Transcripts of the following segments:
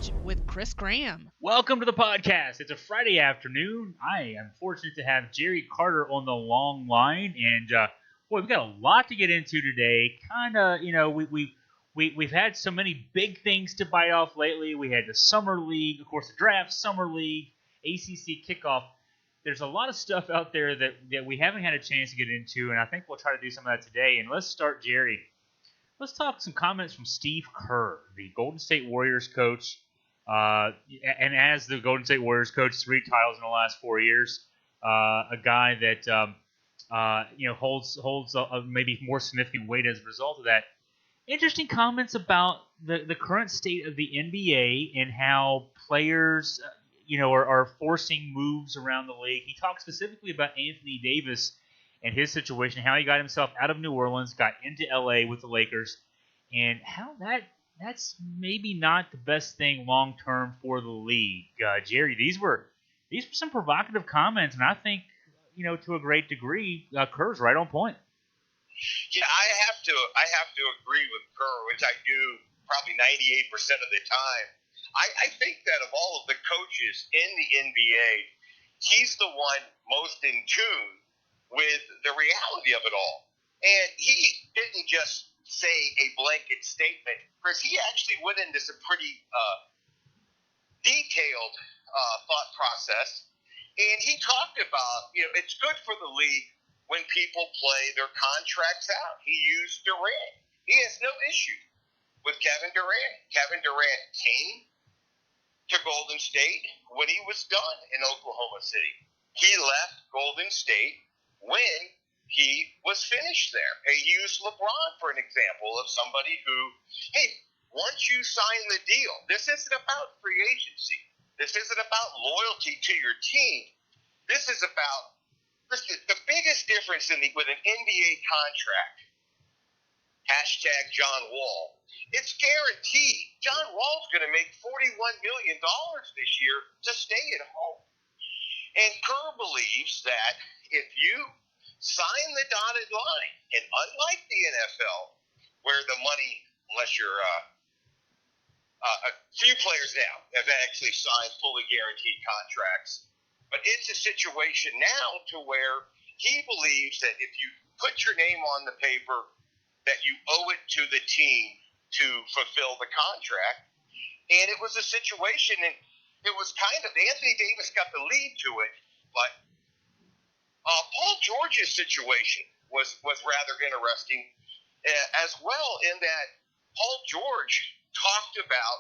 Coverage with Chris Graham. Welcome to the podcast. It's a Friday afternoon. I am fortunate to have Jerry Carter on the long line, and boy, we've got a lot to get into today. We've had so many big things to bite off lately. We had the summer league, of course, the draft, summer league, ACC kickoff. There's a lot of stuff out there that we haven't had a chance to get into, and I think we'll try to do some of that today. And let's start, Jerry. Let's talk some comments from Steve Kerr, the Golden State Warriors coach. And as the Golden State Warriors coach, 3 titles in the last 4 years, a guy that holds a maybe more significant weight as a result of that. Interesting comments about the current state of the NBA and how players, are forcing moves around the league. He talked specifically about Anthony Davis and his situation, how he got himself out of New Orleans, got into LA with the Lakers, and how that's maybe not the best thing long term for the league. Jerry, these were some provocative comments, and I think to a great degree, Kerr's right on point. Yeah, I have to agree with Kerr, which I do probably 98% of the time. I think that of all of the coaches in the NBA, he's the one most in tune with the reality of it all. And he didn't just say a blanket statement, Chris. He actually went into some pretty detailed thought process. And he talked about, it's good for the league when people play their contracts out. He used Durant. He has no issue with Kevin Durant. Kevin Durant came to Golden State when he was done in Oklahoma City. He left Golden State when he was finished there. He used LeBron for an example of somebody who, hey, once you sign the deal, this isn't about free agency. This isn't about loyalty to your team. This is about the biggest difference with an NBA contract. Hashtag John Wall. It's guaranteed. John Wall's going to make $41 million this year to stay at home. And Kerr believes that if you sign the dotted line, and unlike the NFL, where the money, unless you're a few players now have actually signed fully guaranteed contracts, but it's a situation now to where he believes that if you put your name on the paper, that you owe it to the team to fulfill the contract. And it was a situation, and it was kind of, Anthony Davis got the lead to it, but Paul George's situation was rather interesting as well, in that Paul George talked about,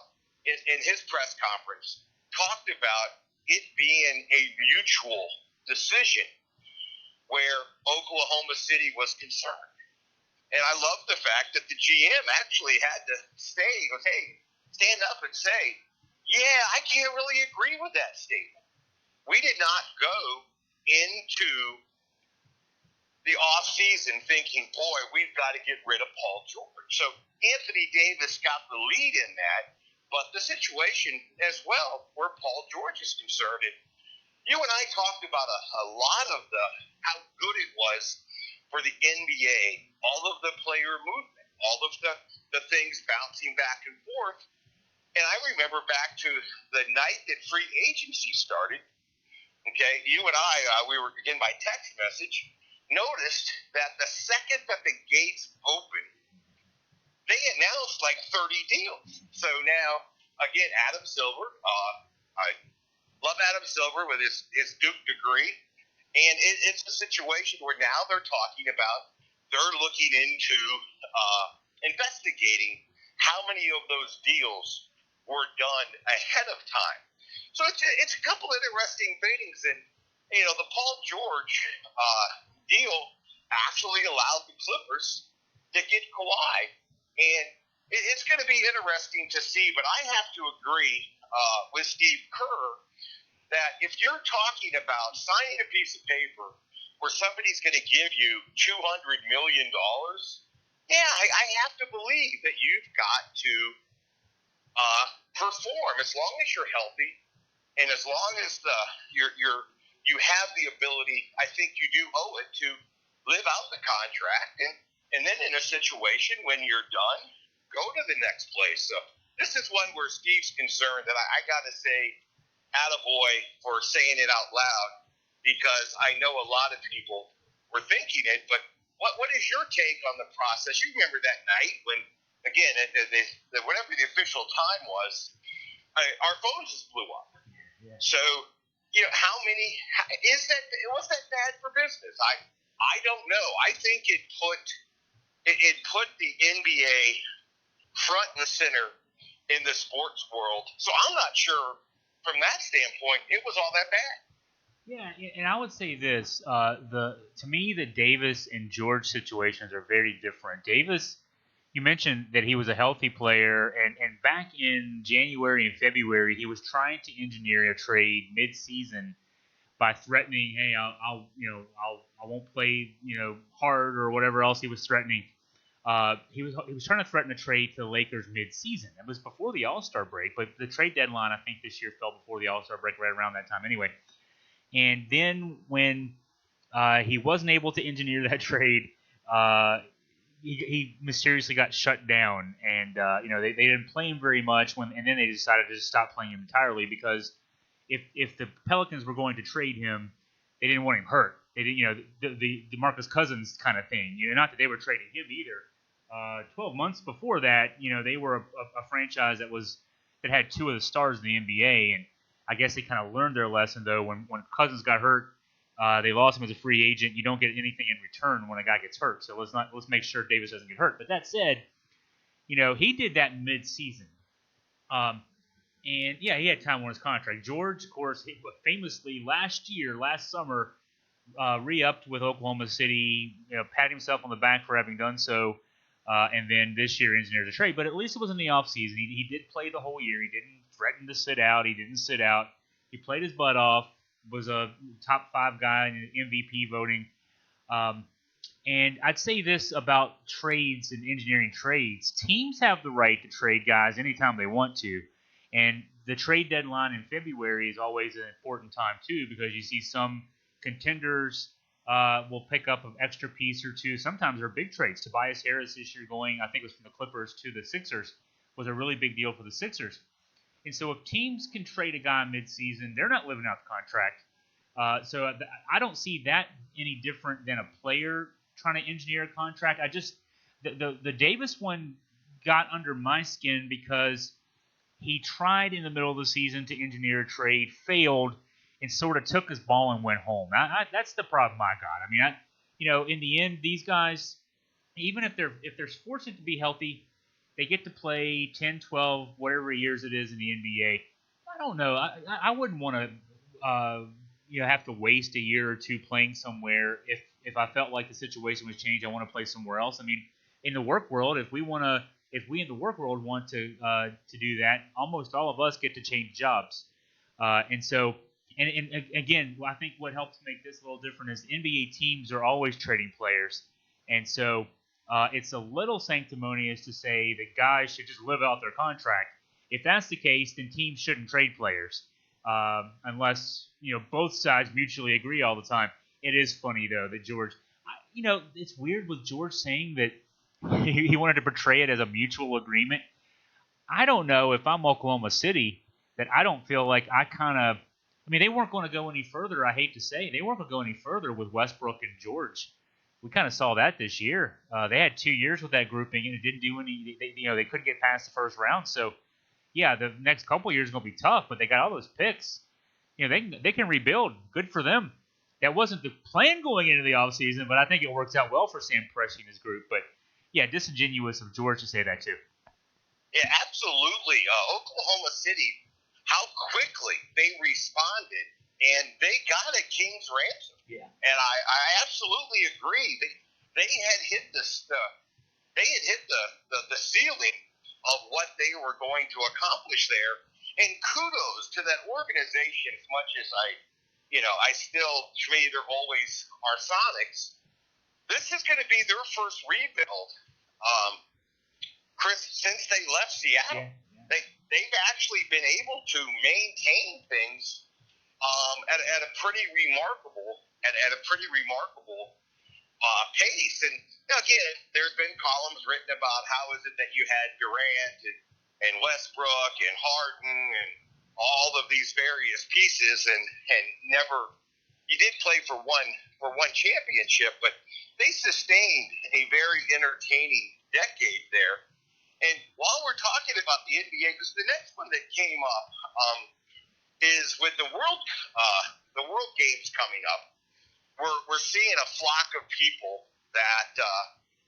in his press conference, talked about it being a mutual decision where Oklahoma City was concerned. And I love the fact that the GM actually had to stand up and say, yeah, I can't really agree with that statement. We did not go into the offseason thinking, boy, we've got to get rid of Paul George. So Anthony Davis got the lead in that, but the situation as well where Paul George is concerned. And you and I talked about a lot of how good it was for the NBA, all of the player movement, all of the things bouncing back and forth. And I remember back to the night that free agency started. Okay, you and I, we were again by text message, noticed that the second that the gates opened, they announced like 30 deals. So now, again, Adam Silver, I love Adam Silver with his Duke degree, and it's a situation where now they're talking about, they're looking into investigating how many of those deals were done ahead of time. So it's a couple of interesting things, and the Paul George deal actually allowed the Clippers to get Kawhi, and it's going to be interesting to see. But I have to agree with Steve Kerr that if you're talking about signing a piece of paper where somebody's going to give you $200 million, yeah, I have to believe that you've got to perform as long as you're healthy. And as long as you have the ability, I think you do owe it to live out the contract, and then in a situation when you're done, go to the next place. So this is one where Steve's concerned, and I got to say, attaboy for saying it out loud, because I know a lot of people were thinking it. But what is your take on the process? You remember that night when, again, whatever the official time was, our phones just blew up. Yeah. So, how many was that bad for business? I don't know. I think it put the NBA front and center in the sports world. So I'm not sure from that standpoint it was all that bad. Yeah, and I would say this: to me, the Davis and George situations are very different. Davis, you mentioned that he was a healthy player, and back in January and February, he was trying to engineer a trade mid-season by threatening, "Hey, I won't play, hard," or whatever else he was threatening. He was trying to threaten a trade to the Lakers mid-season. It was before the All-Star break, but the trade deadline I think this year fell before the All-Star break, right around that time, anyway. And then when he wasn't able to engineer that trade, he mysteriously got shut down, and they didn't play him very much. And then they decided to just stop playing him entirely because if the Pelicans were going to trade him, they didn't want him hurt. They didn't, the DeMarcus Cousins kind of thing. Not that they were trading him either. 12 months before that, they were a franchise that had two of the stars in the NBA, and I guess they kind of learned their lesson, though. When Cousins got hurt, they lost him as a free agent. You don't get anything in return when a guy gets hurt. So let's make sure Davis doesn't get hurt. But that said, he did that mid-season. And yeah, he had time on his contract. George, of course, famously last summer, re-upped with Oklahoma City. Pat himself on the back for having done so. And then this year engineered a trade. But at least it was in the offseason. He did play the whole year. He didn't threaten to sit out. He didn't sit out. He played his butt off, was a top 5 guy in MVP voting. And I'd say this about trades and engineering trades. Teams have the right to trade guys anytime they want to. And the trade deadline in February is always an important time, too, because you see some contenders will pick up an extra piece or two. Sometimes they're big trades. Tobias Harris this year going, I think it was from the Clippers to the Sixers, was a really big deal for the Sixers. And so if teams can trade a guy mid-season, they're not living out the contract. So I don't see that any different than a player trying to engineer a contract. The Davis one got under my skin because he tried in the middle of the season to engineer a trade, failed, and sort of took his ball and went home. That's the problem I got. I mean, in the end, these guys, even if they're fortunate to be healthy, they get to play 10, 12, whatever years it is in the NBA. I don't know. I wouldn't want to, have to waste a year or two playing somewhere if I felt like the situation was changed. I want to play somewhere else. I mean, in the work world, if we in the work world want to do that, almost all of us get to change jobs. And again, I think what helps make this a little different is NBA teams are always trading players, and so it's a little sanctimonious to say that guys should just live out their contract. If that's the case, then teams shouldn't trade players unless both sides mutually agree all the time. It is funny though that George, it's weird with George saying that he wanted to portray it as a mutual agreement. I don't know if I'm Oklahoma City that I don't feel like they weren't going to go any further. I hate to say they weren't going to go any further with Westbrook and George. We kind of saw that this year. They had 2 years with that grouping, and it didn't do any. They couldn't get past the first round. So, yeah, the next couple of years are going to be tough. But they got all those picks. They can rebuild. Good for them. That wasn't the plan going into the offseason, but I think it works out well for Sam Presti and his group. But yeah, disingenuous of George to say that too. Yeah, absolutely. Oklahoma City, how quickly they responded, and they got a king's ransom. Yeah. And I absolutely agree. They had hit the ceiling of what they were going to accomplish there. And kudos to that organization. As much as I still, to me, they're always our Sonics. This is going to be their first rebuild, Chris, since they left Seattle. Yeah. They've actually been able to maintain things at a pretty remarkable pace. And again, there's been columns written about how is it that you had Durant and Westbrook and Harden and all of these various pieces, and never. He did play for one championship, but they sustained a very entertaining decade there. And while we're talking about the NBA, because the next one that came up is with the World Games coming up. We're seeing a flock of people that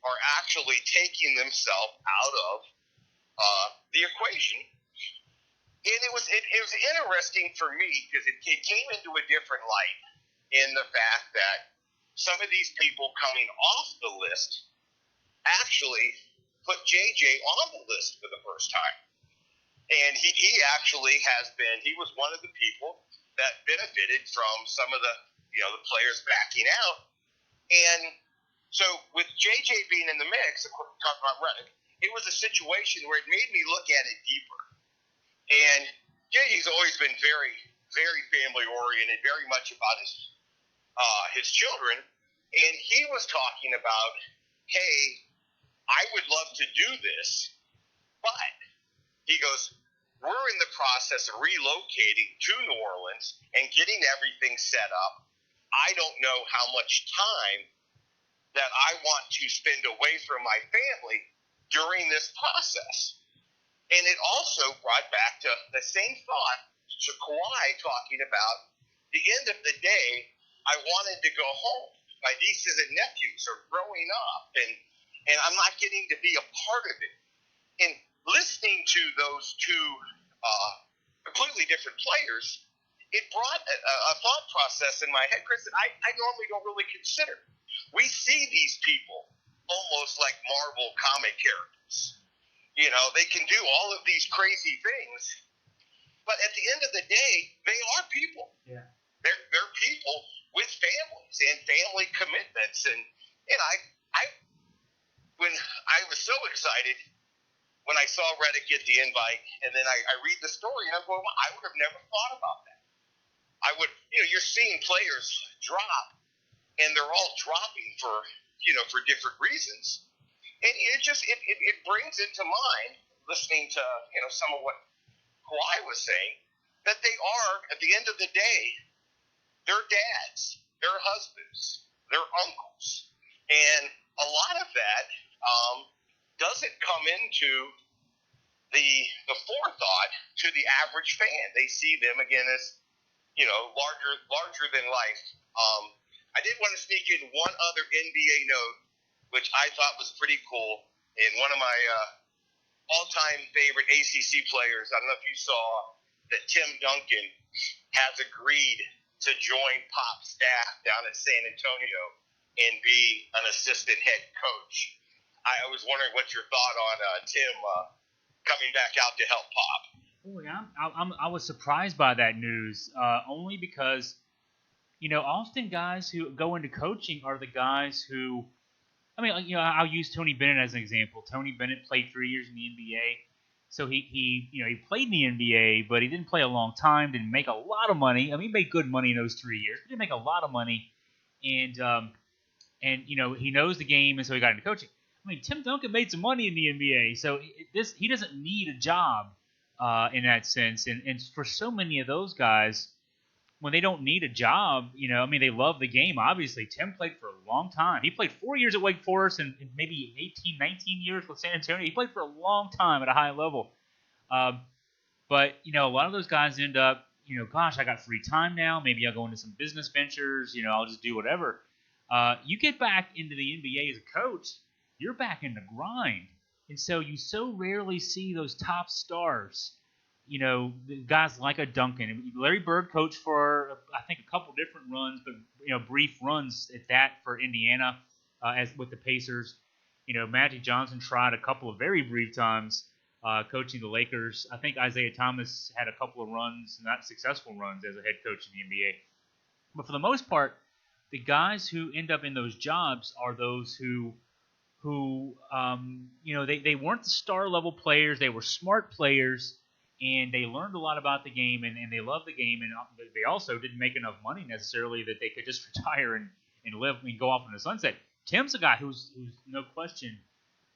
are actually taking themselves out of the equation. And it was interesting for me because it came into a different light in the fact that some of these people coming off the list actually put JJ on the list for the first time. And he actually he was one of the people that benefited from some of the players backing out. And so with JJ being in the mix, talking about Redick, it was a situation where it made me look at it deeper. And JJ's always been very, very family oriented, very much about his children. And he was talking about, hey, I would love to do this, but he goes, we're in the process of relocating to New Orleans and getting everything set up. I don't know how much time that I want to spend away from my family during this process. And it also brought back to the same thought to Kawhi talking about the end of the day, I wanted to go home. My nieces and nephews are growing up, and I'm not getting to be a part of it. And listening to those two completely different players, it brought a thought process in my head, Chris, that I normally don't really consider. We see these people almost like Marvel comic characters. They can do all of these crazy things, but at the end of the day, they are people. Yeah. They're people with families and family commitments, and when I was so excited when I saw Redick get the invite, and then I read the story, and I'm going, well, I would have never thought about that. You're seeing players drop, and they're all dropping for different reasons. And it brings into mind, listening to some of what Kawhi was saying, that they are, at the end of the day, their dads, their husbands, their uncles. And a lot of that doesn't come into the forethought to the average fan. They see them, again, as larger than life. I did want to sneak in one other NBA note, which I thought was pretty cool. And one of my all-time favorite ACC players, I don't know if you saw that Tim Duncan has agreed to join Pop's staff down at San Antonio and be an assistant head coach. I was wondering what's your thought on Tim coming back out to help Pop. Oh, yeah, I was surprised by that news, only because, often guys who go into coaching are the guys who, I'll use Tony Bennett as an example. Tony Bennett played 3 years in the NBA, so he played in the NBA, but he didn't play a long time, didn't make a lot of money. He made good money in those 3 years, but didn't make a lot of money, and he knows the game, and so he got into coaching. Tim Duncan made some money in the NBA, so he doesn't need a job in that sense. And for so many of those guys, when they don't need a job, they love the game, obviously. Tim played for a long time. He played 4 years at Wake Forest and maybe 18, 19 years with San Antonio. He played for a long time at a high level. But, a lot of those guys end up, gosh, I got free time now. Maybe I'll go into some business ventures. I'll just do whatever. You get back into the NBA as a coach, you're back in the grind. And so you so rarely see those top stars, guys like a Duncan. Larry Bird coached for, I think, a couple different runs, but, brief runs at that for Indiana as with the Pacers. Magic Johnson tried a couple of very brief times coaching the Lakers. I think Isaiah Thomas had a couple of runs, not successful runs, as a head coach in the NBA. But for the most part, the guys who end up in those jobs are those who they weren't the star level players. They were smart players, and they learned a lot about the game, and they loved the game, and they also didn't make enough money necessarily that they could just retire and live and go off in the sunset. Tim's a guy who's no question,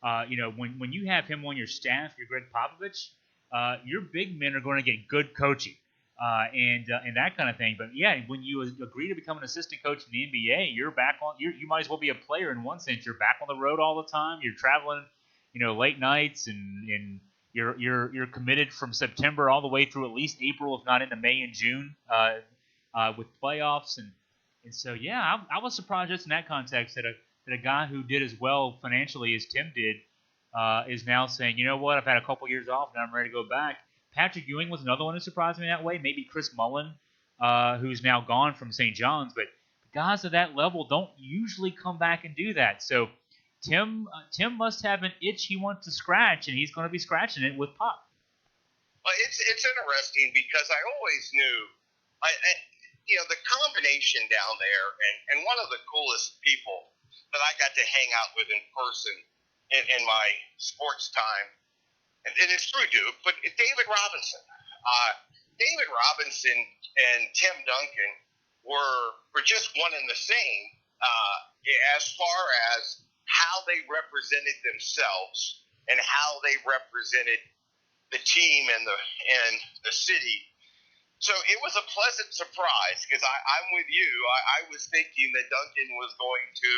when you have him on your staff, you're Greg Popovich, your big men are going to get good coaching and that kind of thing. But yeah, when you agree to become an assistant coach in the NBA, you're back on. You might as well be a player in one sense. You're back on the road all the time. You're traveling, late nights, and you're committed from September all the way through at least April, if not into May and June, with playoffs and so yeah, I was surprised just in that context that a guy who did as well financially as Tim did is now saying, you know what, I've had a couple years off and I'm ready to go back. Patrick Ewing was another one who surprised me that way. Maybe Chris Mullen, who's now gone from St. John's, but guys of that level don't usually come back and do that. So Tim must have an itch he wants to scratch, and he's going to be scratching it with Pop. Well, it's interesting because I always knew, the combination down there, and one of the coolest people that I got to hang out with in person in my sports time, and it's true, Duke, but David Robinson. David Robinson and Tim Duncan were just one and the same as far as how they represented themselves and how they represented the team and the city. So it was a pleasant surprise because I'm with you. I was thinking that Duncan was going to,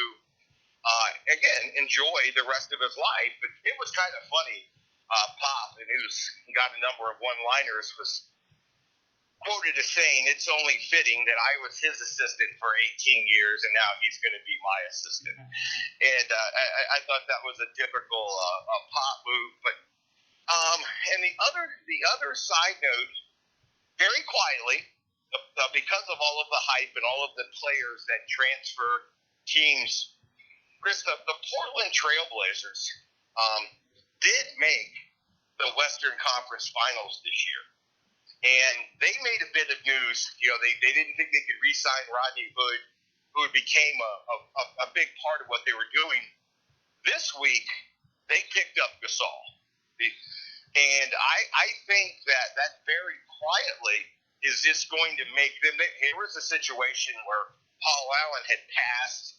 again, enjoy the rest of his life. But it was kind of funny. Pop, and he got a number of one-liners, was quoted as saying, "It's only fitting that I was his assistant for 18 years, and now he's going to be my assistant." And I thought that was a typical Pop move. But and the other side note, very quietly, because of all of the hype and all of the players that transfer teams, Chris, the Portland Trailblazers did make the Western Conference Finals this year. And they made a bit of news. They didn't think they could re-sign Rodney Hood, who became a big part of what they were doing. This week, they picked up Gasol. And I think that very quietly is just going to make them. Here was a situation where Paul Allen had passed.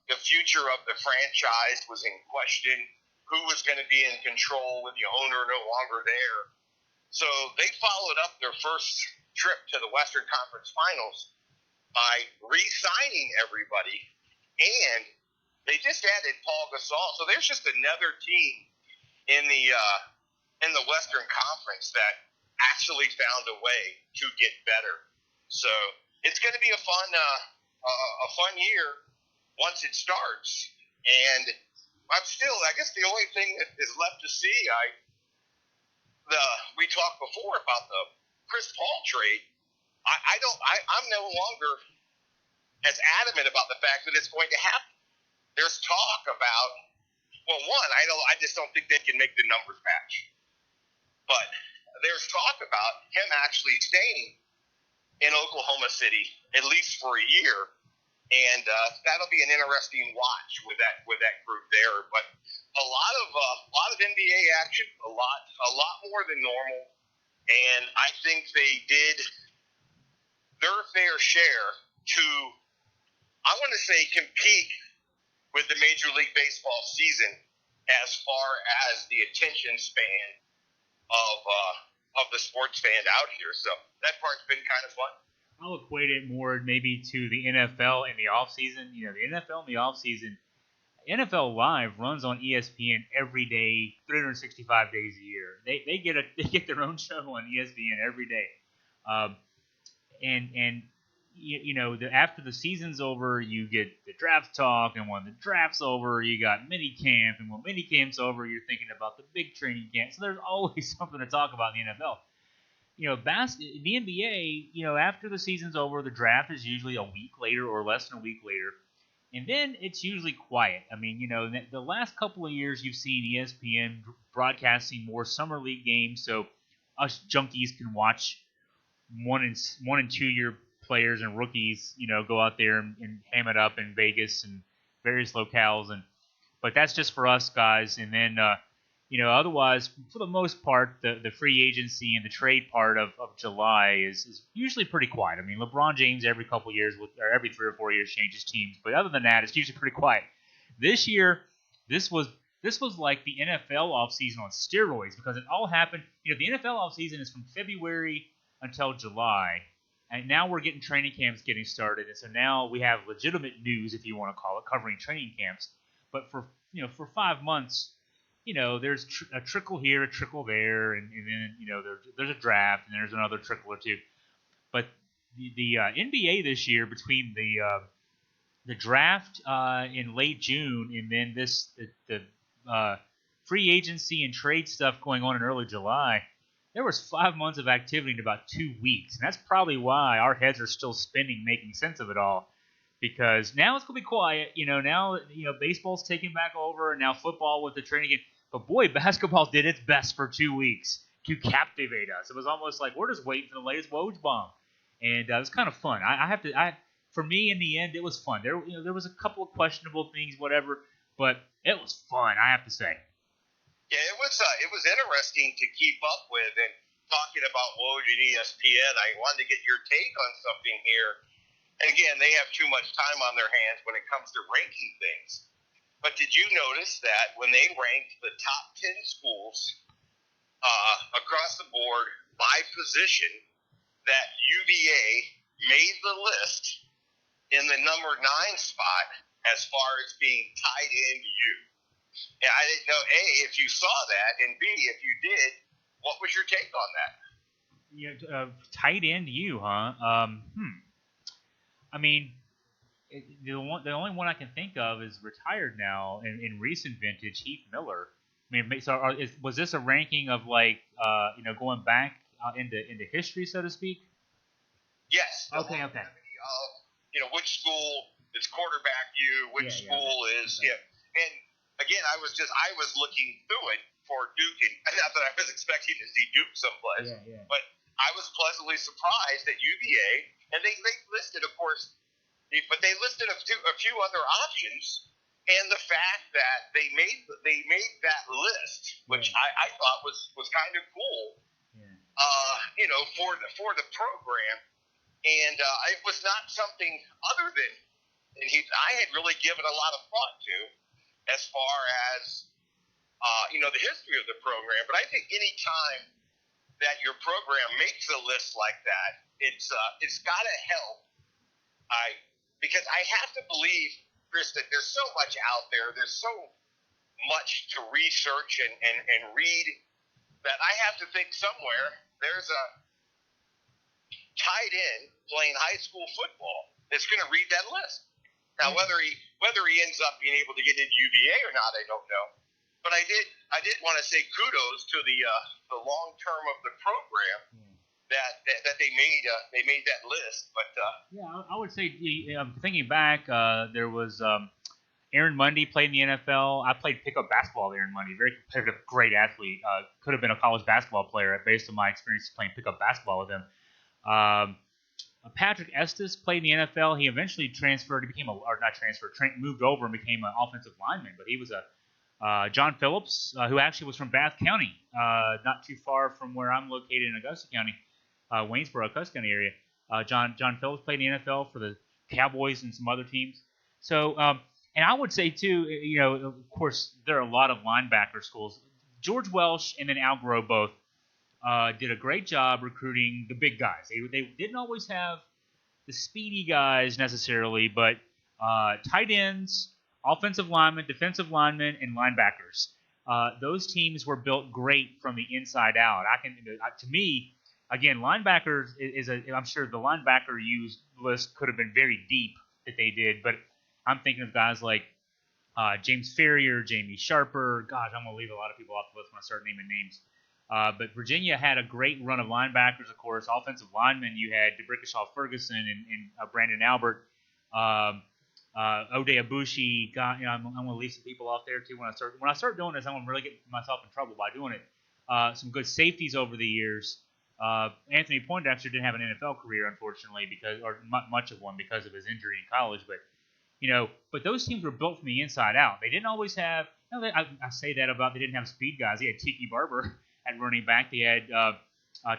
The future of the franchise was in question. Who was going to be in control with the owner no longer there? So they followed up their first trip to the Western Conference Finals by re-signing everybody, and they just added Paul Gasol. So there's just another team in the Western Conference that actually found a way to get better. So it's going to be a fun year once it starts. And I guess the only thing that is left to see, we talked before about the Chris Paul trade. I'm no longer as adamant about the fact that it's going to happen. There's talk about, well, one, I just don't think they can make the numbers match. But there's talk about him actually staying in Oklahoma City at least for a year, and that'll be an interesting watch with that group there. But a lot of NBA action, a lot more than normal, and I think they did their fair share to, I want to say, compete with the Major League Baseball season as far as the attention span of the sports fan out here. So that part's been kind of fun. I'll equate it more maybe to the NFL in the offseason. The NFL in the offseason, NFL Live runs on ESPN every day, 365 days a year. They get their own show on ESPN every day. After the season's over, you get the draft talk, and when the draft's over, you got mini camp, and when mini camp's over, you're thinking about the big training camp. So there's always something to talk about in the NFL. The NBA, after the season's over, the draft is usually a week later or less than a week later, and then it's usually quiet. I mean, the last couple of years you've seen ESPN broadcasting more summer league games, so us junkies can watch 1 and 2 year players and rookies, go out there and ham it up in Vegas and various locales, but that's just for us guys. And then otherwise, for the most part, the free agency and the trade part of July is usually pretty quiet. I mean, LeBron James every couple years or every 3 or 4 years changes teams, but other than that, it's usually pretty quiet. This year, this was This was like the NFL offseason on steroids because it all happened. The NFL offseason is from February until July, and now we're getting training camps getting started, and so now we have legitimate news, if you want to call it, covering training camps. But for 5 months, there's a trickle here, a trickle there, and then there's a draft, and there's another trickle or two. But the NBA this year, between the draft in late June and then the free agency and trade stuff going on in early July, there was 5 months of activity in about 2 weeks, and that's probably why our heads are still spinning, making sense of it all. Because now it's gonna be quiet, Now baseball's taking back over, and now football with the training game. But boy, basketball did its best for 2 weeks to captivate us. It was almost like we're just waiting for the latest Woj bomb, and it was kind of fun. For me, in the end, it was fun. There was a couple of questionable things, whatever, but it was fun. I have to say. Yeah, it was interesting to keep up with, and talking about Woj and ESPN. I wanted to get your take on something here. And again, they have too much time on their hands when it comes to ranking things. But did you notice that when they ranked the top 10 schools across the board by position, that UVA made the list in the number 9 spot as far as being tied into U? Yeah, I didn't know, A, if you saw that, and B, if you did, what was your take on that? Tight end U, huh? I mean, the only one I can think of is retired now in recent vintage, Heath Miller. I mean, so was this a ranking of going back into history, so to speak? Yes. Okay. Which school is quarterback U? Which school is And again, I was looking through it for Duke, and not that I was expecting to see Duke someplace, but I was pleasantly surprised that UVA, and they listed, of course, but they listed a few other options, and the fact that they made that list, which I thought was kind of cool, for the program, and it was not something other than, and I had really given a lot of thought to, as far as the history of the program. But I think any time that your program makes a list like that, it's got to help. Because I have to believe, Chris, that there's so much out there. There's so much to research and read that I have to think somewhere there's a tight end playing high school football that's going to read that list. Now, whether he ends up being able to get into UVA or not, I don't know. But I did want to say kudos to the long term of the program that they made that list. But I would say, thinking back, there was Aaron Mundy played in the NFL. I played pickup basketball with Aaron Mundy, very competitive, great athlete. Could have been a college basketball player based on my experience playing pickup basketball with him. Patrick Estes played in the NFL. He eventually moved over and became an offensive lineman. But he was John Phillips, who actually was from Bath County, not too far from where I'm located in Augusta County, Waynesboro, Augusta County area. John Phillips played in the NFL for the Cowboys and some other teams. So, and I would say too, of course, there are a lot of linebacker schools. George Welsh and then Al Groh both did a great job recruiting the big guys. They didn't always have the speedy guys necessarily, but tight ends, offensive linemen, defensive linemen, and linebackers. Those teams were built great from the inside out. To me, again, linebackers I'm sure the linebacker use list could have been very deep that they did, but I'm thinking of guys like James Ferrier, Jamie Sharper. Gosh, I'm going to leave a lot of people off the list when I start naming names. But Virginia had a great run of linebackers, of course. Offensive linemen, you had DeBrickashaw Ferguson and Brandon Albert, Ode Abushi. God, I'm going to leave some people off there too. When I start doing this, I'm going to really get myself in trouble by doing it. Some good safeties over the years. Anthony Poindexter didn't have an NFL career, unfortunately, or much of one because of his injury in college. But those teams were built from the inside out. They didn't always have. I say that about they didn't have speed guys. They had Tiki Barber at running back. They had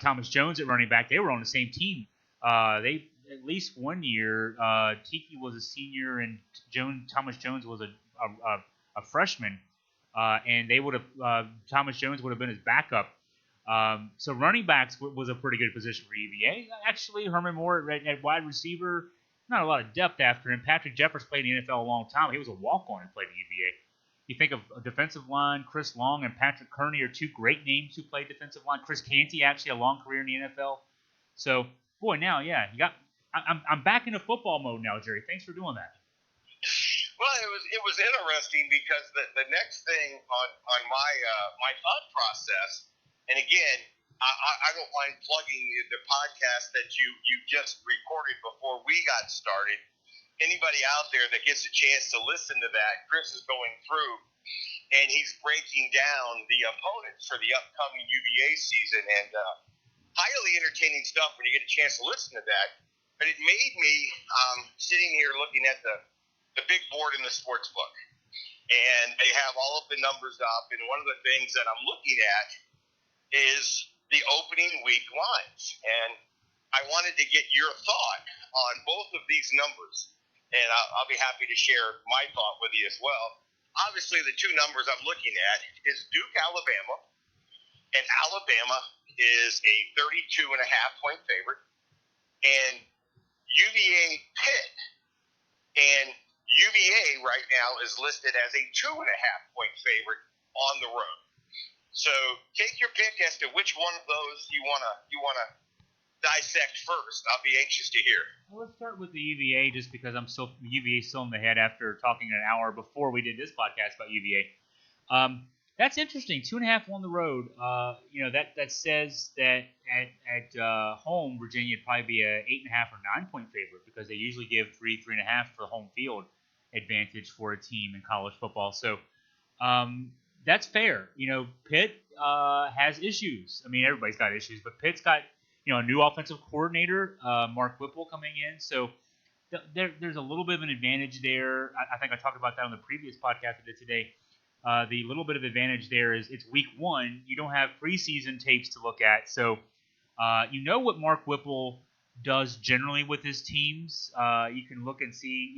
Thomas Jones at running back. They were on the same team. They at least one year, Tiki was a senior and Thomas Jones was a freshman. and they would have Thomas Jones would have been his backup. So running backs was a pretty good position for UVA. Actually, Herman Moore at wide receiver, not a lot of depth after him. Patrick Jeffers played in the NFL a long time. He was a walk-on and played at UVA. You think of a defensive line, Chris Long and Patrick Kearney are two great names who played defensive line. Chris Canty, actually a long career in the NFL. So, boy, now, yeah, I'm back into football mode now, Jerry. Thanks for doing that. Well, it was interesting because the next thing on my thought process, and again, I don't mind plugging the podcast that you just recorded before we got started. Anybody out there that gets a chance to listen to that, Chris is going through and he's breaking down the opponents for the upcoming UVA season, and highly entertaining stuff when you get a chance to listen to that. But it made me sitting here looking at the big board in the sports book, and they have all of the numbers up, and one of the things that I'm looking at is the opening week lines, and I wanted to get your thought on both of these numbers, and I'll be happy to share my thought with you as well. Obviously, the two numbers I'm looking at is Duke, Alabama, and Alabama is a 32.5-point favorite, and UVA Pitt, and UVA right now is listed as a 2.5-point favorite on the road. So take your pick as to which one of those you wanna dissect first. I'll be anxious to hear. Well, let's start with the UVA, just because UVA still in the head after talking an hour before we did this podcast about UVA. That's interesting. 2.5 on the road. That says that at home, Virginia would probably be a 8.5 or 9-point favorite, because they usually give 3.5 for home field advantage for a team in college football. So that's fair. Pitt has issues. I mean, everybody's got issues, but Pitt's got a new offensive coordinator, Mark Whipple, coming in. So there's a little bit of an advantage there. I think I talked about that on the previous podcast I did today. The little bit of advantage there is it's week 1. You don't have preseason tapes to look at. So what Mark Whipple does generally with his teams. You can look and see,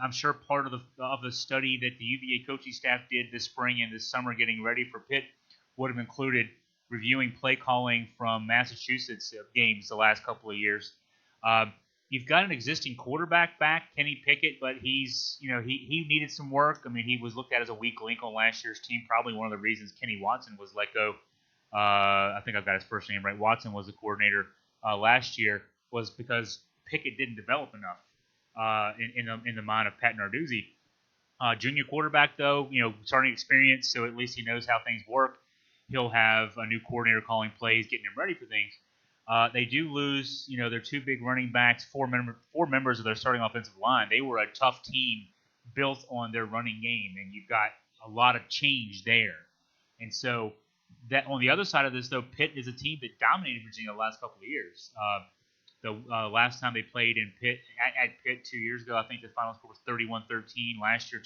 I'm sure part of the study that the UVA coaching staff did this spring and this summer getting ready for Pitt would have included reviewing play calling from Massachusetts games the last couple of years. You've got an existing quarterback back, Kenny Pickett, but he needed some work. I mean, he was looked at as a weak link on last year's team. Probably one of the reasons Kenny Watson was let go. I think I've got his first name right. Watson was the coordinator last year, was because Pickett didn't develop enough in the mind of Pat Narduzzi. Junior quarterback, though, starting experience, so at least he knows how things work. He'll have a new coordinator calling plays, getting him ready for things. They do lose, their two big running backs, four members of their starting offensive line. They were a tough team built on their running game, and you've got a lot of change there. And so that on the other side of this, though, Pitt is a team that dominated Virginia the last couple of years. The last time they played in Pitt at Pitt 2 years ago, I think the final score was 31-13. Last year,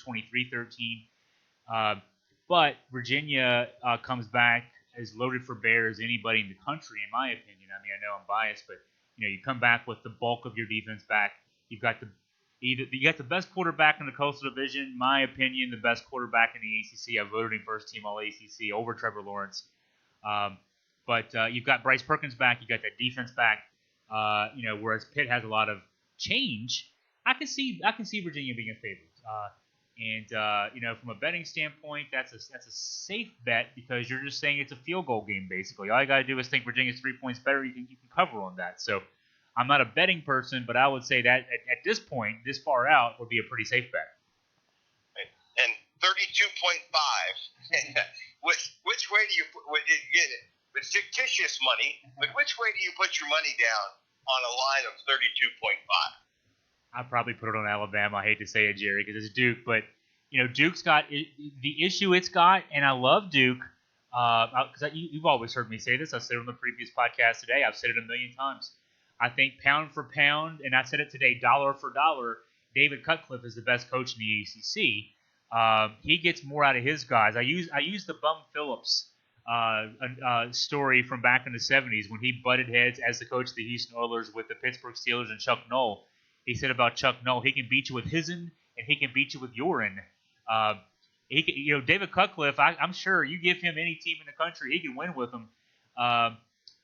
23-13. But Virginia comes back as loaded for bear as anybody in the country, in my opinion. I mean, I know I'm biased, but you come back with the bulk of your defense back. You got the best quarterback in the Coastal Division, in my opinion, the best quarterback in the ACC. I voted him first team All ACC over Trevor Lawrence. But you've got Bryce Perkins back. You got that defense back. Whereas Pitt has a lot of change. I can see Virginia being a favorite. From a betting standpoint, that's a safe bet, because you're just saying it's a field goal game, basically. All you got to do is think Virginia's 3 points better. You can cover on that. So I'm not a betting person, but I would say that at this point, this far out, would be a pretty safe bet. And 32.5. which way do you get it? With fictitious money, but which way do you put your money down on a line of 32.5? I'd probably put it on Alabama. I hate to say it, Jerry, because it's Duke. But, Duke's got the issue it's got, and I love Duke because you've always heard me say this. I said it on the previous podcast today. I've said it a million times. I think pound for pound, and I said it today, dollar for dollar, David Cutcliffe is the best coach in the ACC. He gets more out of his guys. I use the Bum Phillips story from back in the 70s when he butted heads as the coach of the Houston Oilers with the Pittsburgh Steelers and Chuck Noll. He said about Chuck Noll, he can beat you with his'n and he can beat you with your'n. David Cutcliffe. I'm sure you give him any team in the country, he can win with them.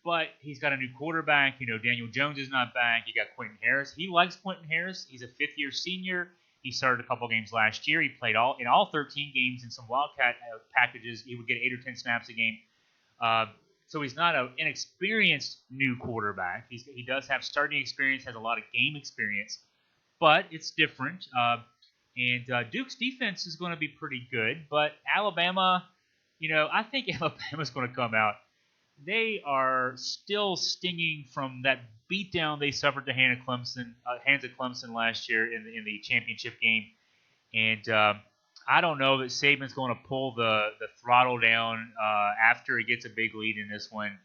But he's got a new quarterback. Daniel Jones is not back. You got Quentin Harris. He likes Quentin Harris. He's a fifth-year senior. He started a couple games last year. He played in all 13 games in some Wildcat packages. He would get 8 or 10 snaps a game. So he's not an inexperienced new quarterback. He does have starting experience, has a lot of game experience, but it's different. And Duke's defense is going to be pretty good, but Alabama, I think Alabama's going to come out. They are still stinging from that beatdown they suffered at the hands of Clemson last year in the championship game, and I don't know that Saban's going to pull the throttle down after he gets a big lead in this one.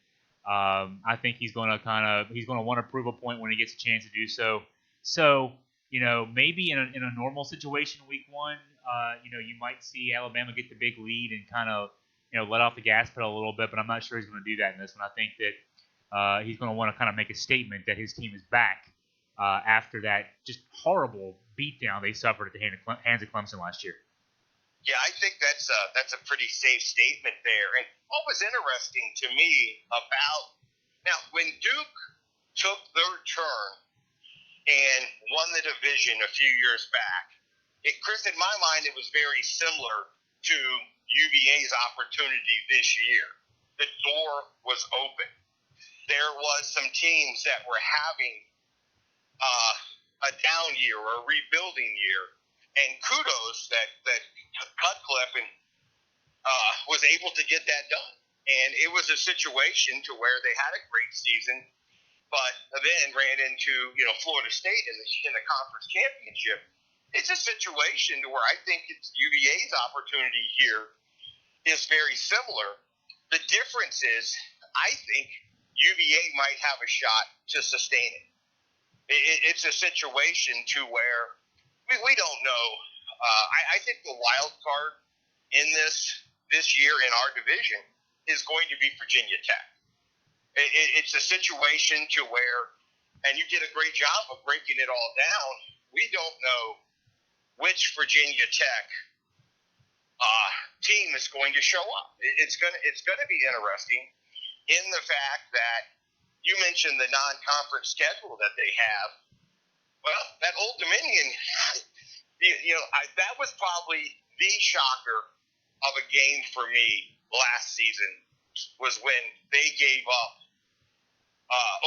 I think he's going to want to prove a point when he gets a chance to do so. So maybe in a normal situation, week one, you might see Alabama get the big lead and kind of let off the gas pedal a little bit, but I'm not sure he's going to do that in this one. I think that he's going to want to kind of make a statement that his team is back after that just horrible beatdown they suffered at the hands of Clemson last year. Yeah, I think that's a pretty safe statement there. And what was interesting to me about now when Duke took their turn and won the division a few years back, Chris, in my mind, it was very similar to UVA's opportunity this year. The door was open. There was some teams that were having a down year or a rebuilding year, and kudos that Cutcliffe was able to get that done. And it was a situation to where they had a great season, but then ran into Florida State in the conference championship. It's a situation to where I think it's UVA's opportunity here is very similar. The difference is I think UVA might have a shot to sustain it. It's a situation to where we don't know. I think the wild card in this year in our division is going to be Virginia Tech. It's a situation to where, and you did a great job of breaking it all down. We don't know which Virginia Tech team is going to show up. It's going to be interesting in the fact that you mentioned the non-conference schedule that they have. Well, that Old Dominion, that was probably the shocker of a game for me last season was when they gave up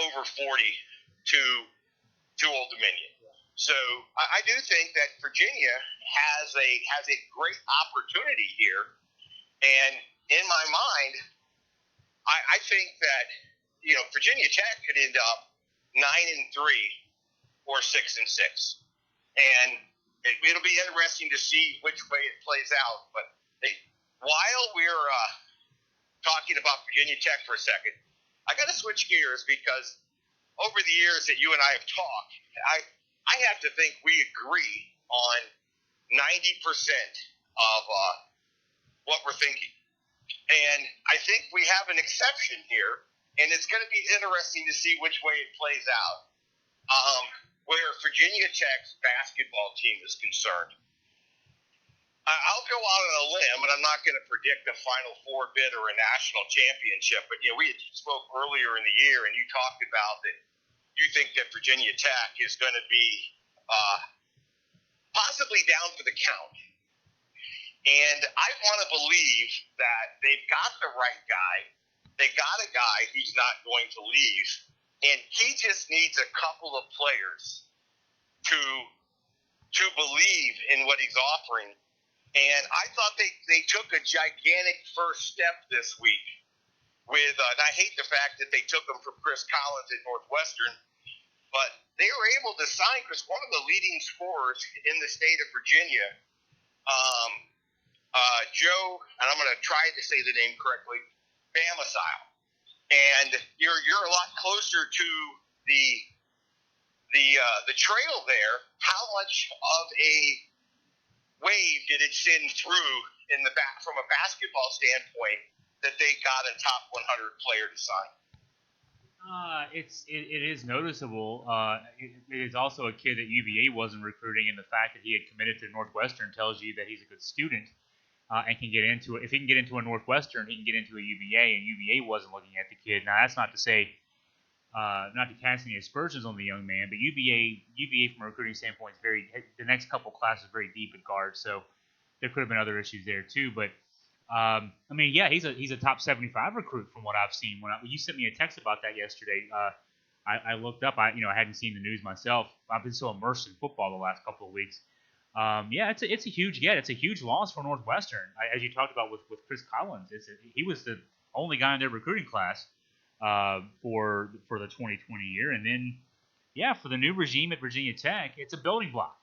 over 40 to Old Dominion. So I do think that Virginia has a great opportunity here, and in my mind, I think that Virginia Tech could end up 9-3 or 6-6, and it'll be interesting to see which way it plays out. But while we're talking about Virginia Tech for a second, I got to switch gears because over the years that you and I have talked, I have to think we agree on 90% of what we're thinking. And I think we have an exception here, and it's going to be interesting to see which way it plays out. Where Virginia Tech's basketball team is concerned, I'll go out on a limb, and I'm not going to predict a Final Four bid or a national championship. But we had spoke earlier in the year, and you talked about that you think that Virginia Tech is going to be possibly down for the count. And I want to believe that they've got the right guy. They got a guy who's not going to leave, and he just needs a couple of players to believe in what he's offering. And I thought they took a gigantic first step this week with, and I hate the fact that they took him from Chris Collins at Northwestern, but they were able to sign Chris, one of the leading scorers in the state of Virginia, Joe, and I'm going to try to say the name correctly, Bamasile. And you're a lot closer to the trail there. How much of a wave did it send through from a basketball standpoint that they got a top 100 player to sign? It is noticeable. It is also a kid that UVA wasn't recruiting, and the fact that he had committed to Northwestern tells you that he's a good student. and can get into it. If he can get into a Northwestern, he can get into a UVA, and UVA wasn't looking at the kid. Now, that's not to say, not to cast any aspersions on the young man, but UVA from a recruiting standpoint is the next couple classes very deep at guard, so there could have been other issues there too. But I mean, yeah, he's a top 75 recruit from what I've seen. When you sent me a text about that yesterday, I looked up. I hadn't seen the news myself. I've been so immersed in football the last couple of weeks. Yeah, it's a huge get. It's a huge loss for Northwestern, as you talked about with Chris Collins. He was the only guy in their recruiting class for the 2020 year, and then yeah, for the new regime at Virginia Tech, it's a building block.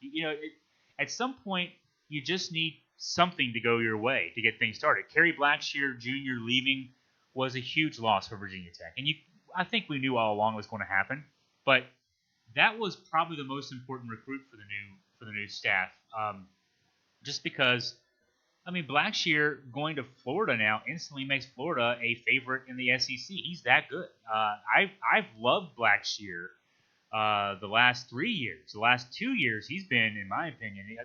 At some point, you just need something to go your way to get things started. Kerry Blackshear Jr. leaving was a huge loss for Virginia Tech, and I think we knew all along it was going to happen, but that was probably the most important recruit for the new staff. Just because, I mean, Blackshear going to Florida now instantly makes Florida a favorite in the SEC. He's that good. I've loved Blackshear the last 3 years. The last 2 years, he's been, in my opinion,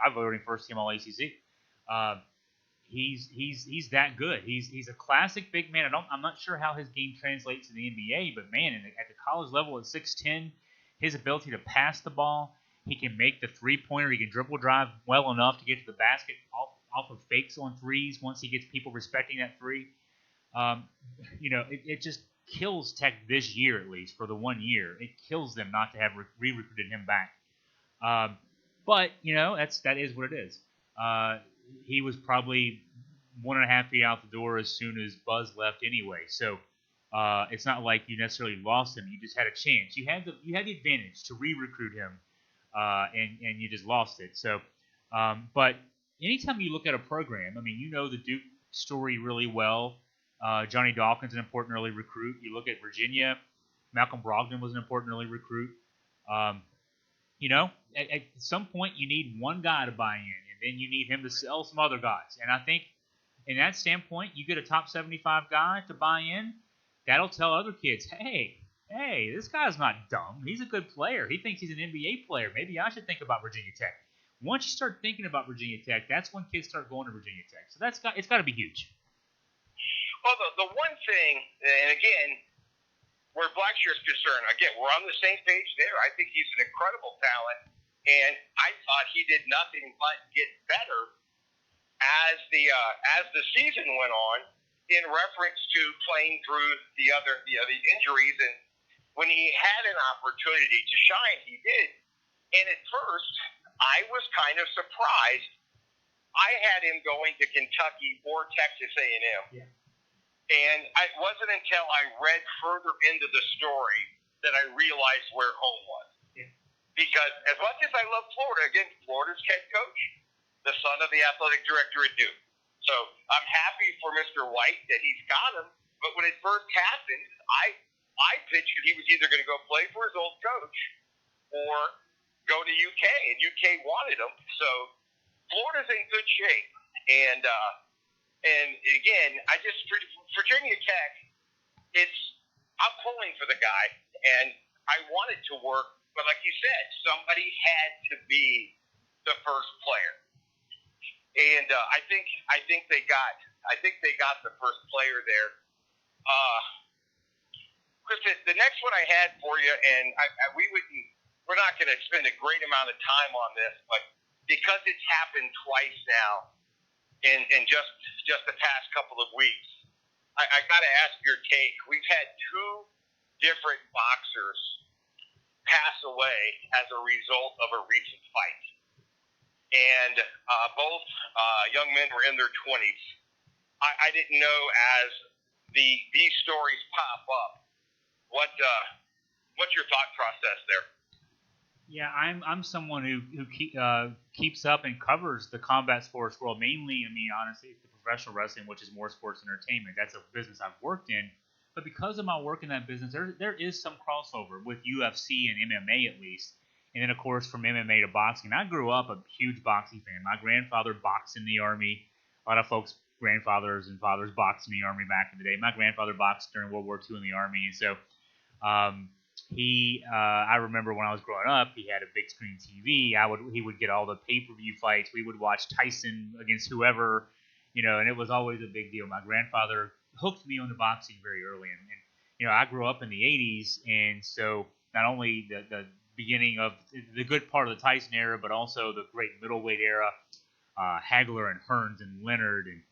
I've voted him first team All ACC. He's that good. He's a classic big man. I'm not sure how his game translates to the NBA, but man, at the college level at 6'10", his ability to pass the ball, he can make the three-pointer, he can dribble drive well enough to get to the basket off of fakes on threes once he gets people respecting that three. It just kills Tech this year, at least for the 1 year. It kills them not to have re-recruited him back. But that is what it is. He was probably 1.5 feet out the door as soon as Buzz left anyway. So it's not like you necessarily lost him. You just had a chance. You had the advantage to re-recruit him, and you just lost it. So, but anytime you look at a program, I mean, the Duke story really well. Johnny Dawkins, an important early recruit. You look at Virginia, Malcolm Brogdon was an important early recruit. At some point you need one guy to buy in, and then you need him to sell some other guys. And I think in that standpoint, you get a top 75 guy to buy in, that'll tell other kids, hey, this guy's not dumb. He's a good player. He thinks he's an NBA player. Maybe I should think about Virginia Tech. Once you start thinking about Virginia Tech, that's when kids start going to Virginia Tech. So it's got to be huge. Well, the one thing, and again, where Blackshear is concerned, again, we're on the same page there. I think he's an incredible talent, and I thought he did nothing but get better as the season went on, in reference to playing through the injuries, and when he had an opportunity to shine, he did. And at first, I was kind of surprised. I had him going to Kentucky or Texas A&M. Yeah. And it wasn't until I read further into the story that I realized where home was. Yeah. Because as much as I love Florida, again, Florida's head coach, the son of the athletic director at Duke. So I'm happy for Mr. White that he's got him. But when it first happened, I pictured he was either going to go play for his old coach or go to UK, and UK wanted him. So Florida's in good shape. And again, Virginia Tech, I'm pulling for the guy, and I want it to work. But like you said, somebody had to be the first player, and I think they got the first player there. Chris, the next one I had for you, and we're not going to spend a great amount of time on this, but because it's happened twice now in just the past couple of weeks, I got to ask your take. We've had two different boxers pass away as a result of a recent fight. And both young men were in their 20s. I didn't know as these stories pop up, what's your thought process there? Yeah, I'm someone who keeps up and covers the combat sports world. Mainly, I mean, honestly, the professional wrestling, which is more sports entertainment. That's a business I've worked in. But because of my work in that business, there is some crossover with UFC and MMA at least. And then, of course, from MMA to boxing. I grew up a huge boxing fan. My grandfather boxed in the Army. A lot of folks' grandfathers and fathers boxed in the Army back in the day. My grandfather boxed during World War II in the Army. And so I remember when I was growing up, he had a big screen TV. He would get all the pay-per-view fights. We would watch Tyson against whoever. and it was always a big deal. My grandfather hooked me on the boxing very early, and I grew up in the '80s, and so not only the beginning of the good part of the Tyson era, but also the great middleweight era, Hagler and Hearns and Leonard, and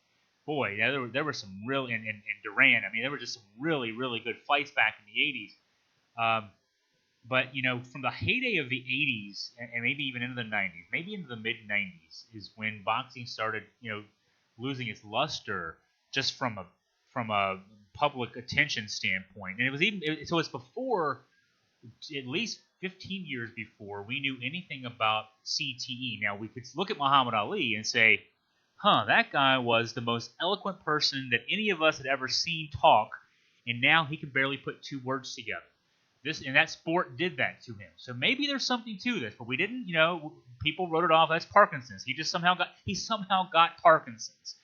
boy, there were some real and Duran. I mean, there were just some really really good fights back in the '80s. But from the heyday of the '80s and maybe even into the '90s, maybe into the mid '90s, is when boxing started, losing its luster just from a public attention standpoint. And it was so it's before, at least 15 years before we knew anything about CTE. Now we could look at Muhammad Ali and say, that guy was the most eloquent person that any of us had ever seen talk, and now he can barely put two words together. That sport did that to him. So maybe there's something to this, but we didn't. People wrote it off as Parkinson's. He somehow got Parkinson's.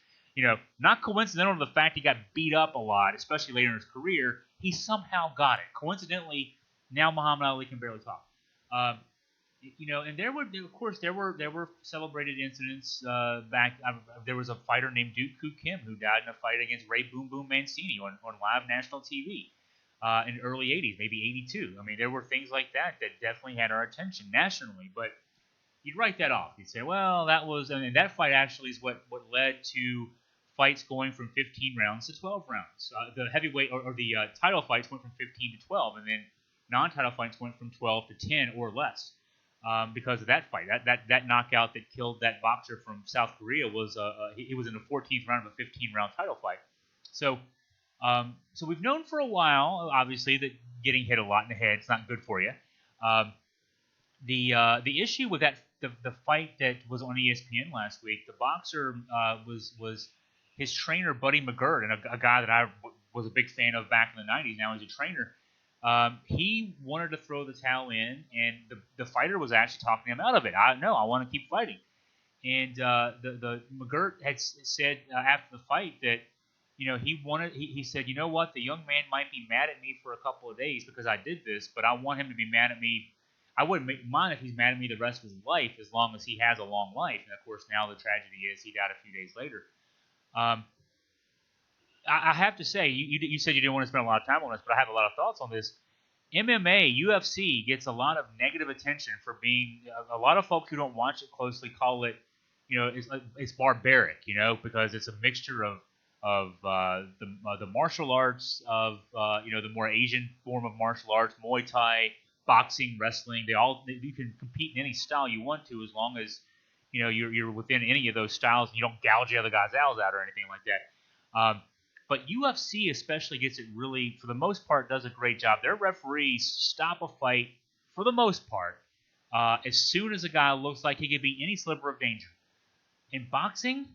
Not coincidental to the fact he got beat up a lot, especially later in his career. He somehow got it. Coincidentally, now Muhammad Ali can barely talk. And there were celebrated incidents back. There was a fighter named Duke Koo Kim who died in a fight against Ray Boom Boom Mancini on live national TV. In the early 80s, maybe 82. I mean, there were things like that definitely had our attention nationally, but you'd write that off. You'd say, well, that fight actually is what led to fights going from 15 rounds to 12 rounds. The heavyweight or the title fights went from 15 to 12, and then non-title fights went from 12 to 10 or less because of that fight. That knockout that killed that boxer from South Korea was he was in the 14th round of a 15-round title fight. So we've known for a while, obviously, that getting hit a lot in the head is not good for you. The issue with the fight that was on ESPN last week, the boxer was his trainer, Buddy McGirt, and a guy that I was a big fan of back in the '90s. Now he's a trainer. He wanted to throw the towel in, and the fighter was actually talking him out of it. I want to keep fighting. And the McGirt had said after the fight that, he said, you know what, the young man might be mad at me for a couple of days because I did this, but I want him to be mad at me. I wouldn't mind if he's mad at me the rest of his life, as long as he has a long life. And of course, now the tragedy is he died a few days later. I have to say, you said you didn't want to spend a lot of time on this, but I have a lot of thoughts on this. MMA, UFC gets a lot of negative attention for being. A lot of folks who don't watch it closely call it, it's barbaric, because it's a mixture of the martial arts of the more Asian form of martial arts, Muay Thai, boxing, wrestling. You can compete in any style you want to, as long as you're within any of those styles and you don't gouge the other guy's eyes out or anything like that. But UFC especially gets it really, for the most part, does a great job. Their referees stop a fight for the most part as soon as a guy looks like he could be any sliver of danger. In boxing,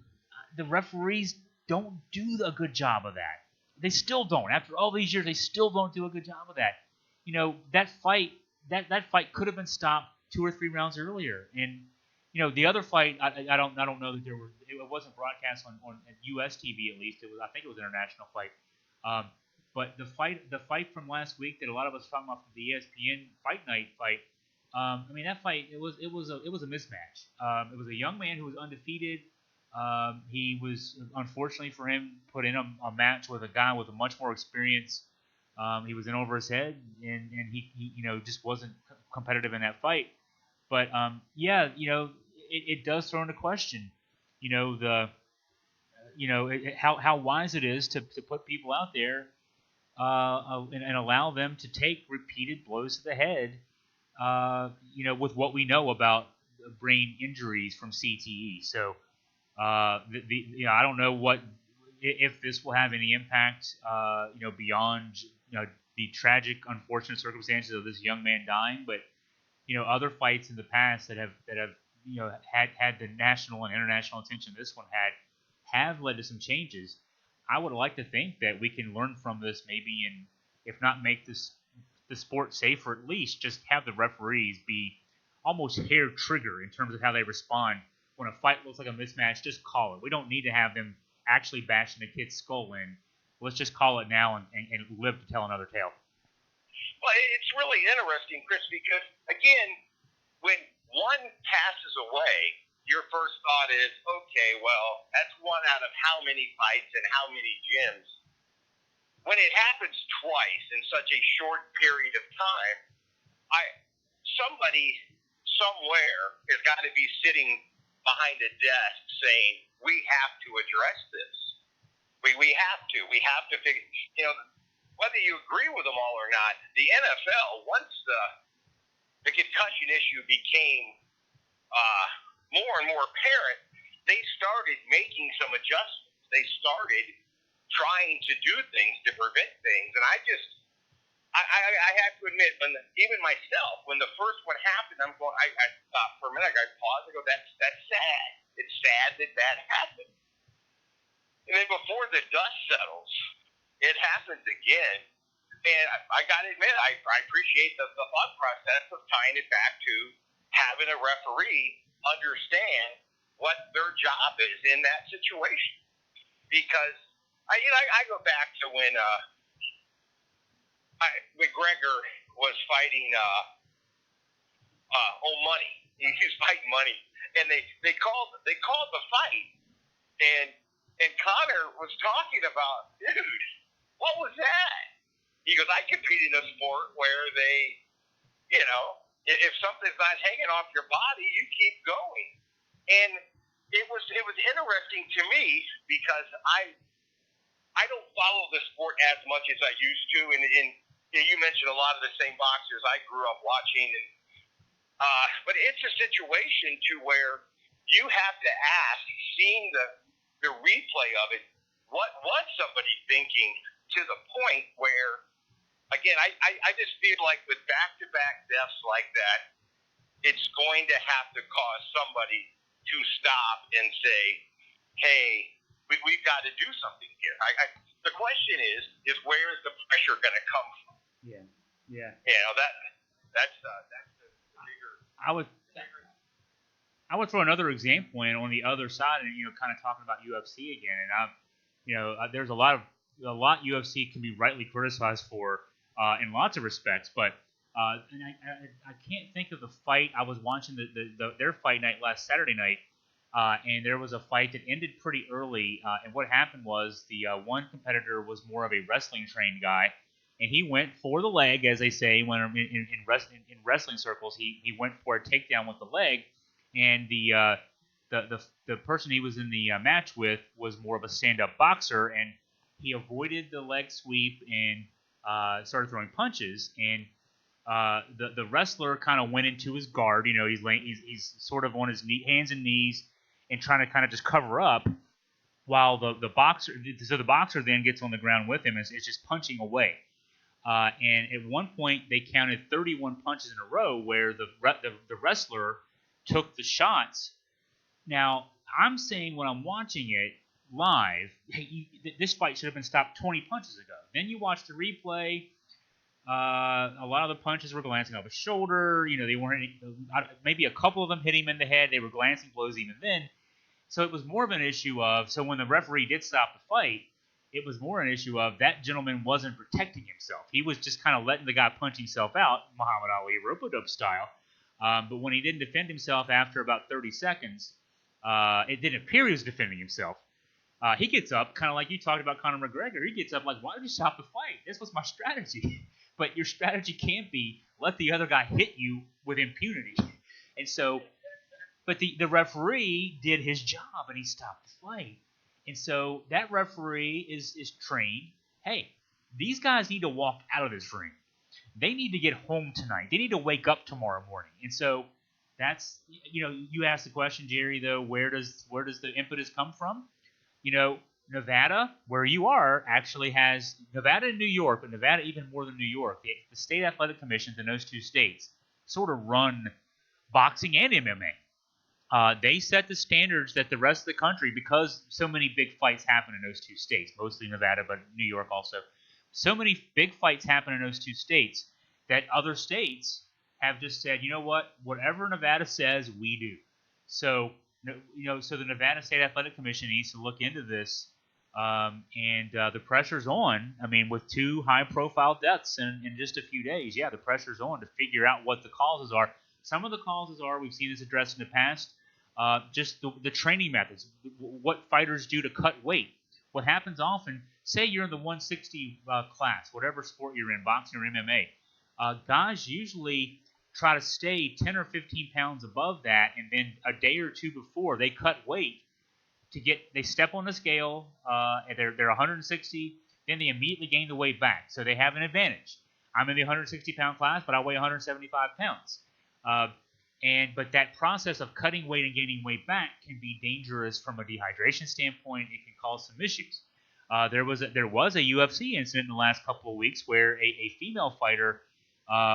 the referees don't do a good job of that. They still don't. After all these years, they still don't do a good job of that. That fight could have been stopped 2 or 3 rounds earlier. And the other fight, I don't know that it wasn't broadcast on U.S. TV at least. I think it was an international fight. But the fight from last week that a lot of us talking about, the ESPN Fight Night fight. That fight it was a mismatch. It was a young man who was undefeated. He was, unfortunately for him, put in a match with a guy with a much more experience. He was in over his head, and he just wasn't competitive in that fight. But it does throw into question, how wise it is to put people out there and allow them to take repeated blows to the head, with what we know about brain injuries from CTE. So. I don't know if this will have any impact, beyond the tragic, unfortunate circumstances of this young man dying. But other fights in the past that have had the national and international attention this one have led to some changes. I would like to think that we can learn from this, maybe, and if not make the sport safer, at least just have the referees be almost hair trigger in terms of how they respond. When a fight looks like a mismatch, just call it. We don't need to have them actually bashing the kid's skull in. Let's just call it now and live to tell another tale. Well, it's really interesting, Chris, because, again, when one passes away, your first thought is, okay, well, that's one out of how many fights and how many gyms. When it happens twice in such a short period of time, somebody somewhere has got to be sitting behind a desk saying, we have to address this. We have to. We have to figure, whether you agree with them all or not, the NFL, once the concussion issue became more and more apparent, they started making some adjustments. They started trying to do things to prevent things. And I have to admit, even myself, when the first one happened, I stopped for a minute. I paused. I go, that's sad. It's sad that happened. And then before the dust settles, it happens again. And I got to admit, I appreciate the thought process of tying it back to having a referee understand what their job is in that situation. Because I go back to when McGregor was fighting Money. He was fighting Money, and they called the fight, and Connor was talking about, dude, what was that? He goes, I compete in a sport where they, if something's not hanging off your body, you keep going. And it was interesting to me because I don't follow the sport as much as I used to, and you mentioned a lot of the same boxers I grew up watching, but it's a situation to where you have to ask, seeing the replay of it, what was somebody thinking to the point where, again, I just feel like with back-to-back deaths like that, it's going to have to cause somebody to stop and say, hey, we've got to do something here. The question is where is the pressure going to come from? Yeah. That's the bigger. I would throw another example in on the other side, and kind of talking about UFC again. And there's a lot UFC can be rightly criticized for in lots of respects, but and I can't think of the fight. I was watching their fight night last Saturday night. And there was a fight that ended pretty early. And what happened was the one competitor was more of a wrestling-trained guy, and he went for the leg, as they say when in wrestling circles. He went for a takedown with the leg, and the person he was in the match with was more of a stand-up boxer, and he avoided the leg sweep and started throwing punches. And the wrestler kind of went into his guard. He's sort of on his hands and knees and trying to kind of just cover up, while the boxer then gets on the ground with him and is just punching away. And at one point they counted 31 punches in a row where the wrestler took the shots. Now I'm saying when I'm watching it live, hey, this fight should have been stopped 20 punches ago. Then you watch the replay. A lot of the punches were glancing off his shoulder. They weren't. Maybe a couple of them hit him in the head. They were glancing blows even then. So it was more of an issue of. So when the referee did stop the fight, it was more an issue of that gentleman wasn't protecting himself. He was just kind of letting the guy punch himself out, Muhammad Ali rope-a-dope style. But when he didn't defend himself after about 30 seconds, it didn't appear he was defending himself. He gets up, kind of like you talked about Conor McGregor. He gets up like, why did you stop the fight? This was my strategy. But your strategy can't be let the other guy hit you with impunity. And so, but the referee did his job and he stopped the fight. And so that referee is trained. Hey, these guys need to walk out of this ring. They need to get home tonight. They need to wake up tomorrow morning. And so that's, you asked the question, Jerry, though, where does the impetus come from? Nevada, where you are, actually has Nevada and New York, but Nevada even more than New York. The state athletic commissions in those two states sort of run boxing and MMA. They set the standards that the rest of the country, because so many big fights happen in those two states, mostly Nevada, but New York also. So many big fights happen in those two states that other states have just said, you know what, whatever Nevada says, we do. So the Nevada State Athletic Commission needs to look into this. And the pressure's on. I mean, with two high-profile deaths in just a few days, the pressure's on to figure out what the causes are. Some of the causes are, we've seen this addressed in the past, just the training methods, what fighters do to cut weight. What happens often, say you're in the 160 class, whatever sport you're in, boxing or MMA, guys usually try to stay 10 or 15 pounds above that, and then a day or two before they cut weight they step on the scale, and they're 160, then they immediately gain the weight back, so they have an advantage. I'm in the 160 pound class, but I weigh 175 pounds. But that process of cutting weight and gaining weight back can be dangerous from a dehydration standpoint. It can cause some issues. There was a UFC incident in the last couple of weeks where a female fighter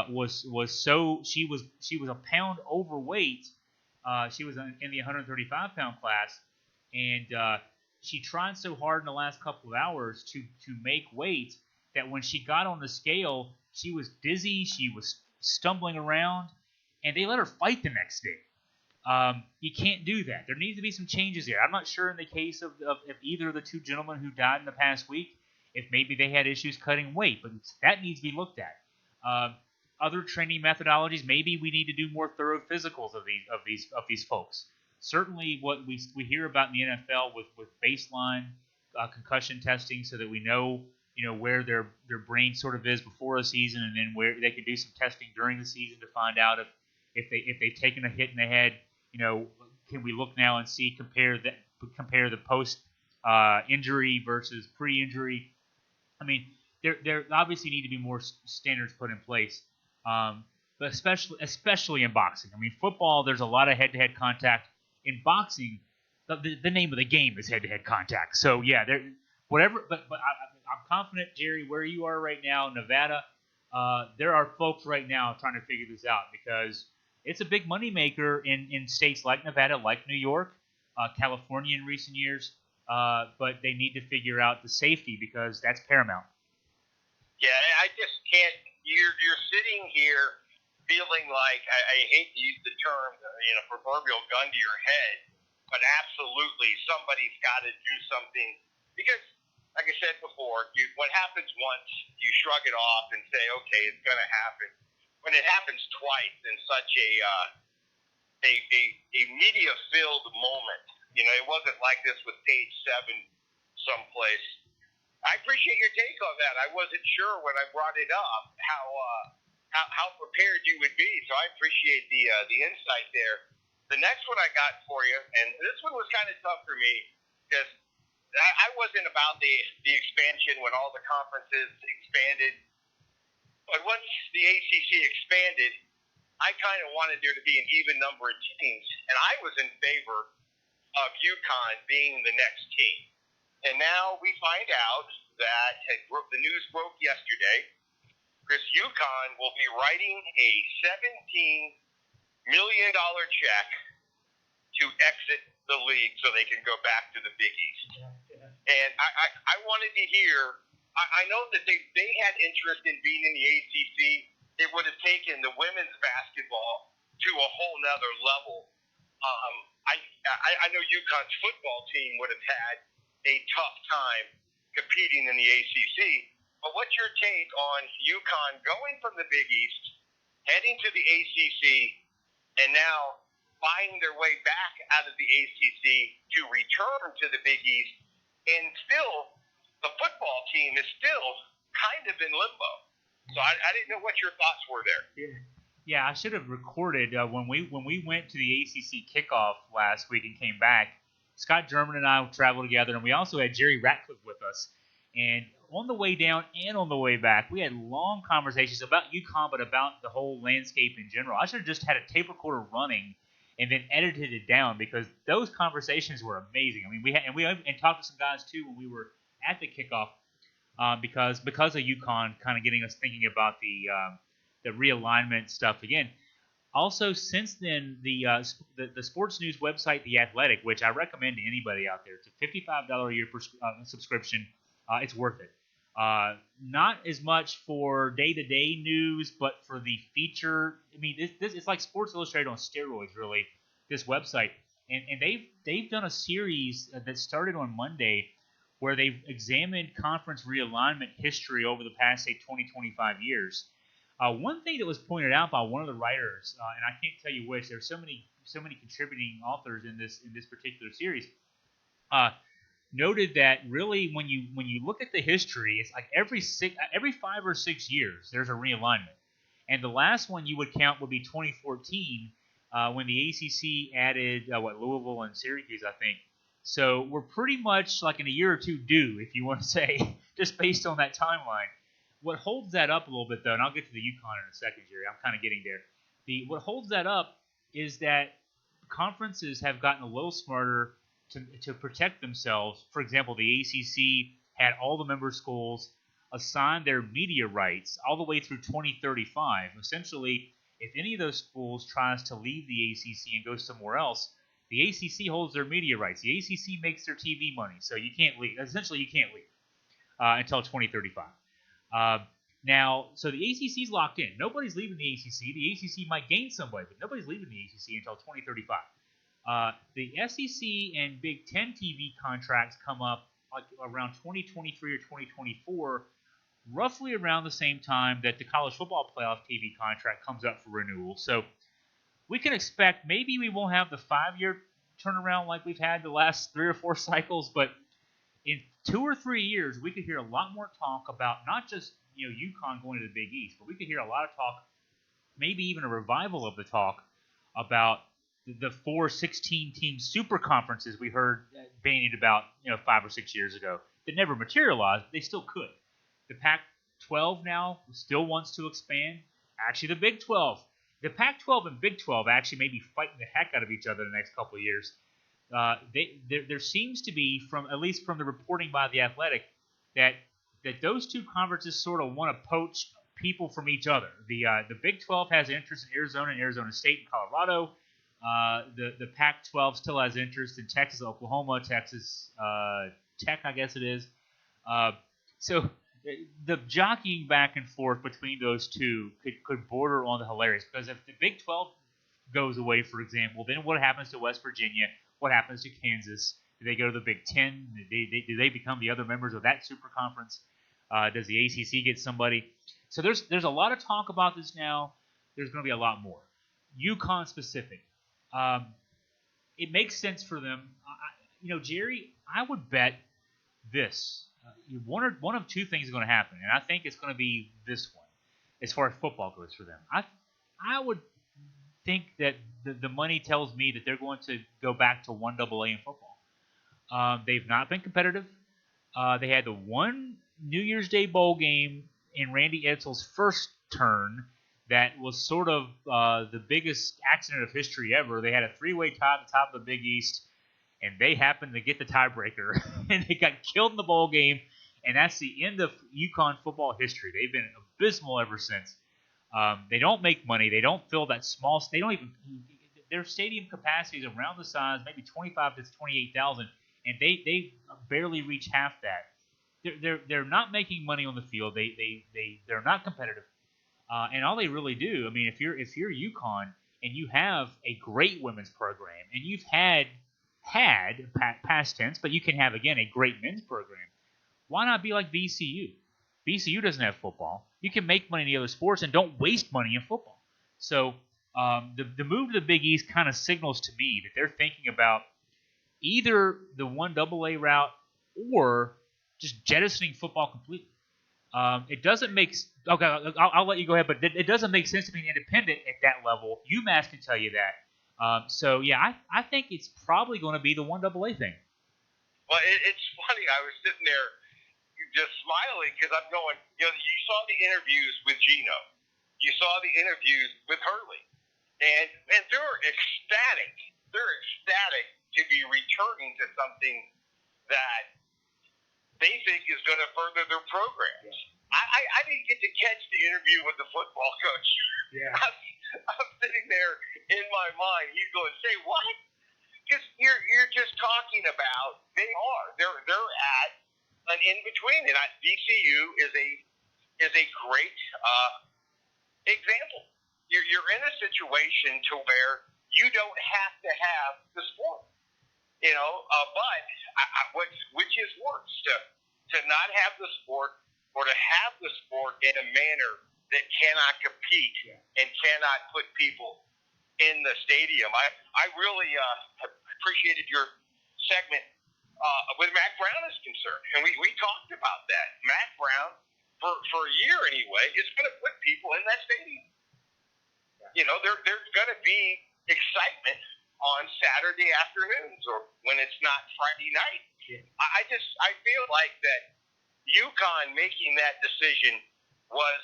was a pound overweight. She was in the 135 pound class, and she tried so hard in the last couple of hours to make weight that when she got on the scale, she was dizzy. She was stumbling around, and they let her fight the next day. You can't do that. There needs to be some changes here. I'm not sure in the case of either of the two gentlemen who died in the past week, if maybe they had issues cutting weight, but that needs to be looked at. Other training methodologies, maybe we need to do more thorough physicals of these folks. Certainly, what we hear about in the NFL with baseline concussion testing, so that we know where their brain sort of is before a season, and then where they can do some testing during the season to find out if they've taken a hit in the head. Can we look now and see compare the post injury versus pre-injury? I mean, there obviously need to be more standards put in place, but especially in boxing. I mean, football, there's a lot of head-to-head contact. In boxing, the name of the game is head-to-head contact. So yeah, whatever. But I'm confident, Jerry, where you are right now, Nevada, there are folks right now trying to figure this out, because it's a big moneymaker in states like Nevada, like New York, California in recent years. But they need to figure out the safety, because that's paramount. Yeah, I just can't. You're sitting here feeling like, I hate to use the term, proverbial gun to your head, but absolutely somebody's got to do something, because, like I said before, what happens once, you shrug it off and say, okay, it's going to happen. When it happens twice in such a media-filled moment, it wasn't like this with Page 7 someplace. I appreciate your take on that. I wasn't sure when I brought it up how prepared you would be, so I appreciate the insight there. The next one I got for you, and this one was kind of tough for me, because I wasn't about the expansion when all the conferences expanded, but once the ACC expanded, I kind of wanted there to be an even number of teams, and I was in favor of UConn being the next team. And now we find out that the news broke yesterday, because UConn will be writing a $17 million check to exit the league so they can go back to the Big East. And I wanted to hear, I know that they had interest in being in the ACC. It would have taken the women's basketball to a whole nother level. I know UConn's football team would have had a tough time competing in the ACC. But what's your take on UConn going from the Big East, heading to the ACC, and now buying their way back out of the ACC to return to the Big East, and still the football team is still kind of in limbo? So I didn't know what your thoughts were there. Yeah, I should have recorded when we went to the ACC kickoff last week and came back. Scott German and I traveled together, and we also had Jerry Ratcliffe with us. And on the way down and on the way back, we had long conversations about UConn, but about the whole landscape in general. I should have just had a tape recorder running and then edited it down, because those conversations were amazing. I mean, we talked to some guys too when we were at the kickoff, because of UConn kind of getting us thinking about the realignment stuff again. Also, since then, the sports news website, The Athletic, which I recommend to anybody out there, it's a $55 a year subscription. It's worth it. Not as much for day-to-day news, but for the feature. I mean, this it's like Sports Illustrated on steroids, really. This website, and they've done a series that started on Monday, where they've examined conference realignment history over the past, say, 20, 25 years. One thing that was pointed out by one of the writers, and I can't tell you which, there's so many so many contributing authors in this particular series, noted that really when you look at the history, it's like every 5 or 6 years there's a realignment, and the last one you would count would be 2014 when the ACC added Louisville and Syracuse, I think. So we're pretty much like in a year or two due, if you want to say, just based on that timeline. What holds that up a little bit, though, and I'll get to the UConn in a second, Jerry. I'm kind of getting there. What holds that up is that conferences have gotten a little smarter to protect themselves. For example, the ACC had all the member schools assign their media rights all the way through 2035. Essentially, if any of those schools tries to leave the ACC and go somewhere else, the ACC holds their media rights. The ACC makes their TV money, so you can't leave. Essentially, you can't leave until 2035. Now, so the ACC is locked in. Nobody's leaving the ACC. The ACC might gain somebody, but nobody's leaving the ACC until 2035. The SEC and Big Ten TV contracts come up like around 2023 or 2024, roughly around the same time that the college football playoff TV contract comes up for renewal. So we can expect maybe we won't have the 5-year turnaround like we've had the last 3 or 4 cycles, but in 2 or 3 years, we could hear a lot more talk about not just UConn going to the Big East, but we could hear a lot of talk, maybe even a revival of the talk about the 4 16-team super conferences we heard bandied about 5 or 6 years ago that never materialized. But they still could. The Pac-12 now still wants to expand. Actually, the Big 12, the Pac-12 and Big 12 actually may be fighting the heck out of each other the next couple of years. There seems to be, at least from the reporting by The Athletic, that those two conferences sort of want to poach people from each other. The Big 12 has interest in Arizona and Arizona State and Colorado. The Pac-12 still has interest in Texas, Oklahoma, Texas Tech, I guess it is. So the jockeying back and forth between those two could border on the hilarious, because if the Big 12 goes away, for example, then what happens to West Virginia? What happens to Kansas? Do they go to the Big Ten? Do they become the other members of that super conference? Does the ACC get somebody? So there's a lot of talk about this now. There's going to be a lot more. UConn specific. It makes sense for them. Jerry, I would bet this. One of two things is going to happen, and I think it's going to be this one as far as football goes for them. I would think that the money tells me that they're going to go back to 1AA in football. They've not been competitive. They had the one New Year's Day bowl game in Randy Edsall's first turn that was sort of the biggest accident of history ever. They had a 3-way tie at the top of the Big East, and they happened to get the tiebreaker, and they got killed in the bowl game, and that's the end of UConn football history. They've been abysmal ever since. They don't make money. They don't fill that small. They don't even. Their stadium capacity is around the size, maybe 25 to 28,000, and they barely reach half that. They're not making money on the field. They're not competitive, and all they really do. I mean, if you're UConn and you have a great women's program, and you've had past tense, but you can have again a great men's program. Why not be like VCU? VCU doesn't have football. You can make money in the other sports and don't waste money in football. So the move to the Big East kind of signals to me that they're thinking about either the 1AA route or just jettisoning football completely. It doesn't make – okay, I'll let you go ahead, but it doesn't make sense to be independent at that level. UMass can tell you that. So, yeah, I think it's probably going to be the 1AA thing. Well, it's funny. I was sitting there just smiling because I'm going, you saw the interviews with Gino. You saw the interviews with Hurley. And they're ecstatic. They're ecstatic to be returning to something that they think is going to further their programs. I didn't get to catch the interview with the football coach. Yeah. I'm sitting there in my mind. He's going, say what? Because you're just talking about they're at an in between, and VCU is a great example. You're in a situation to where you don't have to have the sport, but which is worse, to not have the sport or to have the sport in a manner that cannot compete and cannot put people in the stadium. I really appreciated your segment with Mac Brown is concerned, and we talked about that. Mac Brown, for a year anyway, is going to put people in that stadium. You know, there's going to be excitement on Saturday afternoons or when it's not Friday night. Yeah. I feel like that UConn making that decision was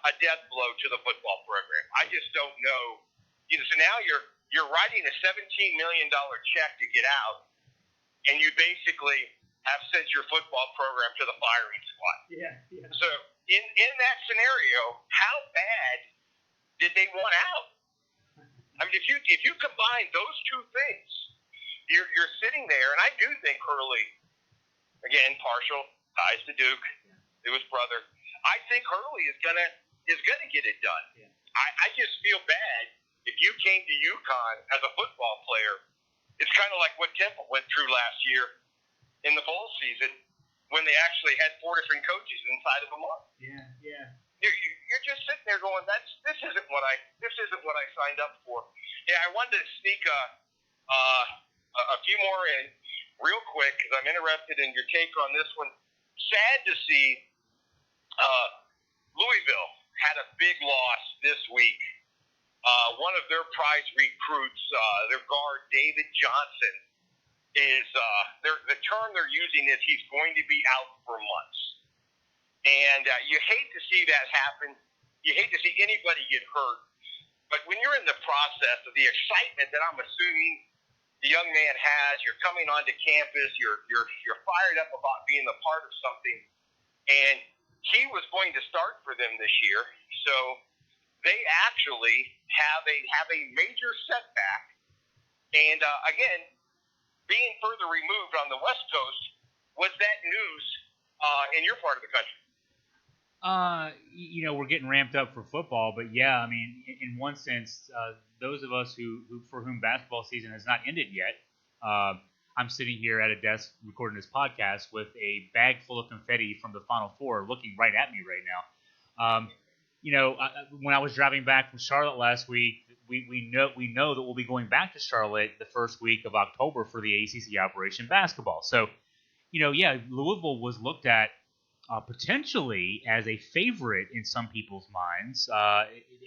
a death blow to the football program. I just don't know. You know, so now you're writing a $17 million check to get out, and you basically have sent your football program to the firing squad. Yeah. So in that scenario, how bad did they want out? I mean, if you combine those two things, you're sitting there, and I do think Hurley, again, partial ties to Duke, to his brother. I think Hurley is gonna get it done. Yeah. I just feel bad if you came to UConn as a football player. It's kind of like what Temple went through last year in the bowl season when they actually had 4 different coaches inside of a month. Yeah. You're just sitting there going, this isn't what I signed up for. Yeah, I wanted to sneak a few more in real quick because I'm interested in your take on this one. Sad to see Louisville had a big loss this week. One of their prize recruits, their guard David Johnson, is the term they're using is he's going to be out for months. And you hate to see that happen. You hate to see anybody get hurt. But when you're in the process of the excitement that I'm assuming the young man has, you're coming onto campus, you're fired up about being a part of something, and he was going to start for them this year. So they actually have a major setback. And again, being further removed on the West Coast, was that news in your part of the country? You know, we're getting ramped up for football, but yeah, I mean, in one sense, those of us who for whom basketball season has not ended yet, I'm sitting here at a desk recording this podcast with a bag full of confetti from the Final Four looking right at me right now. You know, when I was driving back from Charlotte last week, we know that we'll be going back to Charlotte the first week of October for the ACC Operation Basketball. So, you know, yeah, Louisville was looked at potentially as a favorite in some people's minds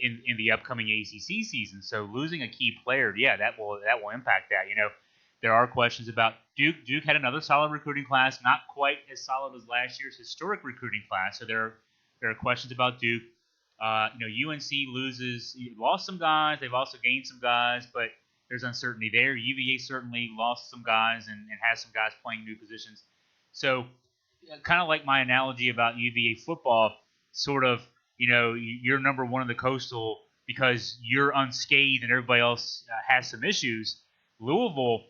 in the upcoming ACC season. So losing a key player, yeah, that will impact that. You know, there are questions about Duke. Duke had another solid recruiting class, not quite as solid as last year's historic recruiting class. So there are questions about Duke. You know, UNC lost some guys. They've also gained some guys, but there's uncertainty there. UVA certainly lost some guys and has some guys playing new positions. So kind of like my analogy about UVA football, sort of, you know, you're number one in the Coastal because you're unscathed and everybody else has some issues. Louisville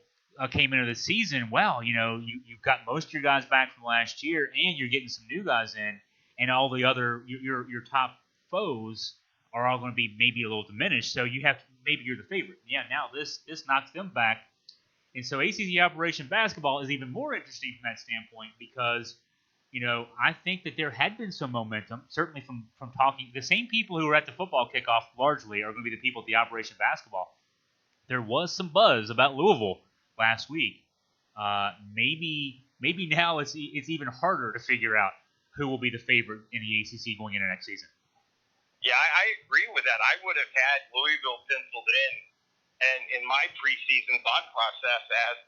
came into the season, well, you know, you've got most of your guys back from last year and you're getting some new guys in, and all the other, your top foes are all going to be maybe a little diminished. So you have, maybe you're the favorite. Yeah, now this knocks them back. And so ACC Operation Basketball is even more interesting from that standpoint because, you know, I think that there had been some momentum, certainly from talking. The same people who were at the football kickoff largely are going to be the people at the Operation Basketball. There was some buzz about Louisville last week. Maybe now it's even harder to figure out who will be the favorite in the ACC going into next season. Yeah, I agree with that. I would have had Louisville penciled in my preseason thought process as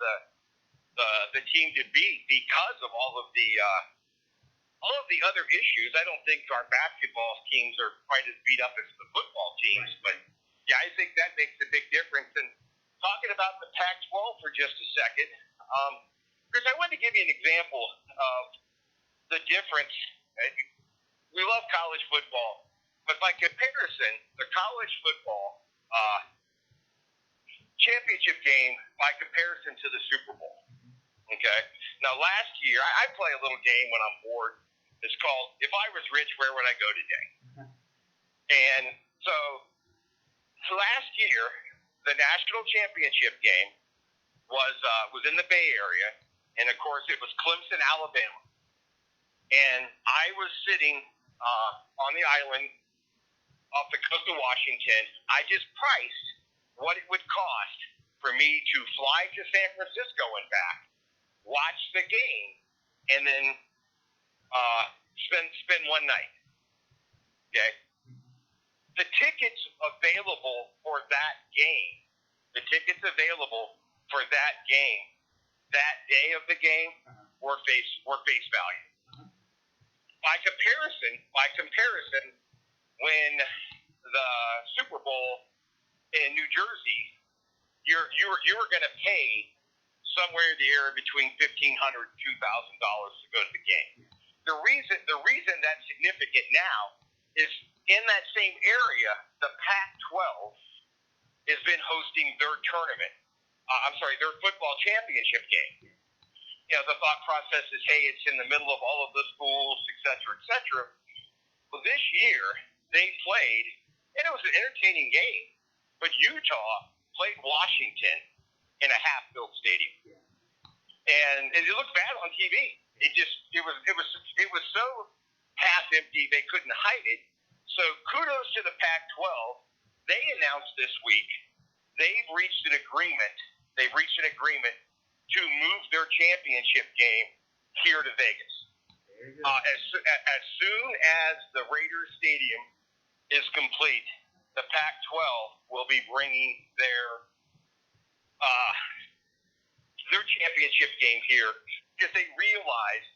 the team to beat because of all of the other issues. I don't think our basketball teams are quite as beat up as the football teams, Right. But yeah, I think that makes a big difference. And talking about the Pac-12 for just a second, Chris, I wanted to give you an example of the difference. We love college football, but by comparison, the college football championship game by comparison to the Super Bowl. Okay? Now, last year, I play a little game when I'm bored. It's called If I Was Rich, Where Would I Go Today? And so last year, the national championship game was in the Bay Area, and, of course, it was Clemson, Alabama. And I was sitting on the island off the coast of Washington. I just priced what it would cost for me to fly to San Francisco and back, watch the game, and then spend one night. Okay? The tickets available for that game, that day of the game, were face value. By comparison, when the Super Bowl in New Jersey, you were going to pay somewhere in the area between $1,500 and $2,000 to go to the game. The reason that's significant now is in that same area, the Pac-12 has been hosting their tournament. Their football championship game. The thought process is, hey, it's in the middle of all of the schools, et cetera, et cetera. Well, this year they played, and it was an entertaining game, but Utah played Washington in a half-filled stadium, and it looked bad on TV. It was so half empty they couldn't hide it. So kudos to the Pac-12. They announced this week they've reached an agreement to move their championship game here to Vegas. As soon as the Raiders Stadium is complete, the Pac-12 will be bringing their championship game here because they realize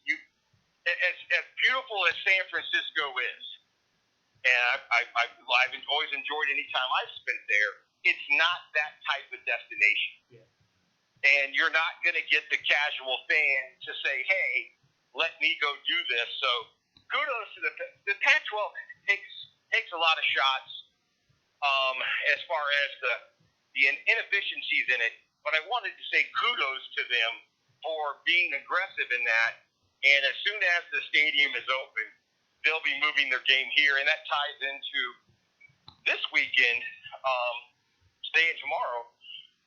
as beautiful as San Francisco is, and I've always enjoyed any time I've spent there, it's not that type of destination. Yeah. And you're not going to get the casual fan to say, hey, let me go do this. So kudos to the Pac-12 takes a lot of shots as far as the inefficiencies in it. But I wanted to say kudos to them for being aggressive in that. And as soon as the stadium is open, they'll be moving their game here. And that ties into this weekend, today and tomorrow,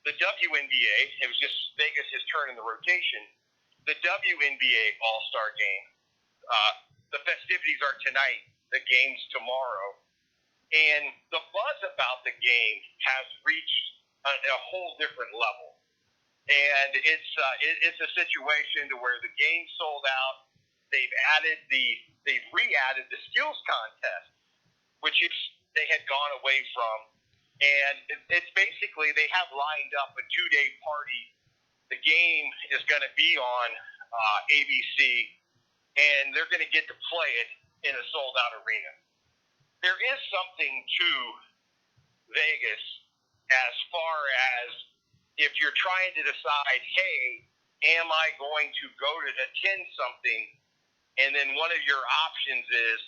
the WNBA. It was just Vegas' turn in the rotation. The WNBA All-Star Game. The festivities are tonight. The game's tomorrow. And the buzz about the game has reached a whole different level. And it's a situation to where the game's sold out. They've re-added the skills contest, which they had gone away from. And it's basically they have lined up a 2-day party. The game is going to be on ABC, and they're going to get to play it in a sold-out arena. There is something to Vegas as far as if you're trying to decide, hey, am I going to go to attend something, and then one of your options is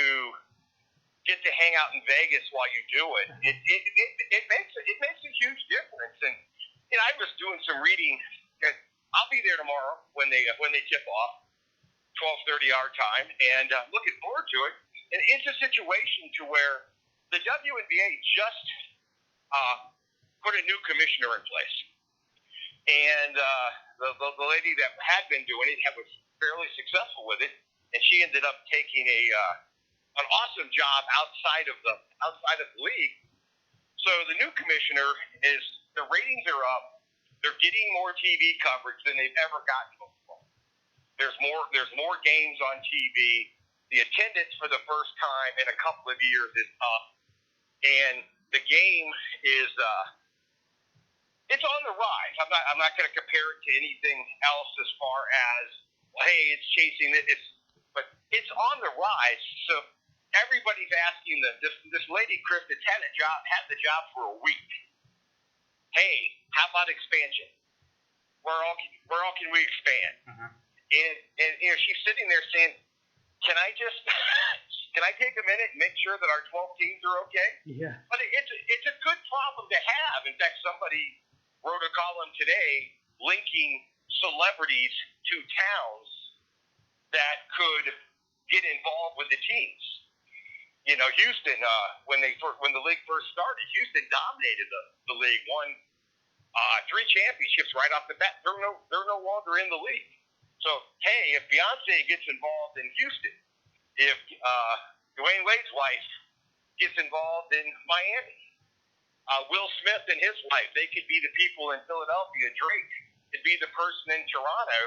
to get to hang out in Vegas while you do it. It makes a huge difference. And I was doing some reading. I'll be there tomorrow when they tip off, 12:30 our time, and looking forward to it. And it's a situation to where the WNBA just put a new commissioner in place, and the lady that had been doing it was fairly successful with it, and she ended up taking an awesome job outside of the league. So the new commissioner the ratings are up. They're getting more TV coverage than they've ever gotten before. There's more games on TV. The attendance for the first time in a couple of years is up, and the game is it's on the rise. I'm not going to compare it to anything else as far as, well, hey, it's chasing it. But it's on the rise. So everybody's asking this lady Chris that's had the job for a week. Hey, how about expansion? Where all can we expand? Uh-huh. And she's sitting there saying, can I take a minute and make sure that our 12 teams are okay? Yeah. But it's a good problem to have. In fact, somebody wrote a column today linking celebrities to towns that could get involved with the teams. Houston, when the league first started, Houston dominated the league, won 3 championships right off the bat. They're no longer in the league. So, hey, if Beyonce gets involved in Houston, if Dwayne Wade's wife gets involved in Miami. Will Smith and his wife, they could be the people in Philadelphia. Drake could be the person in Toronto.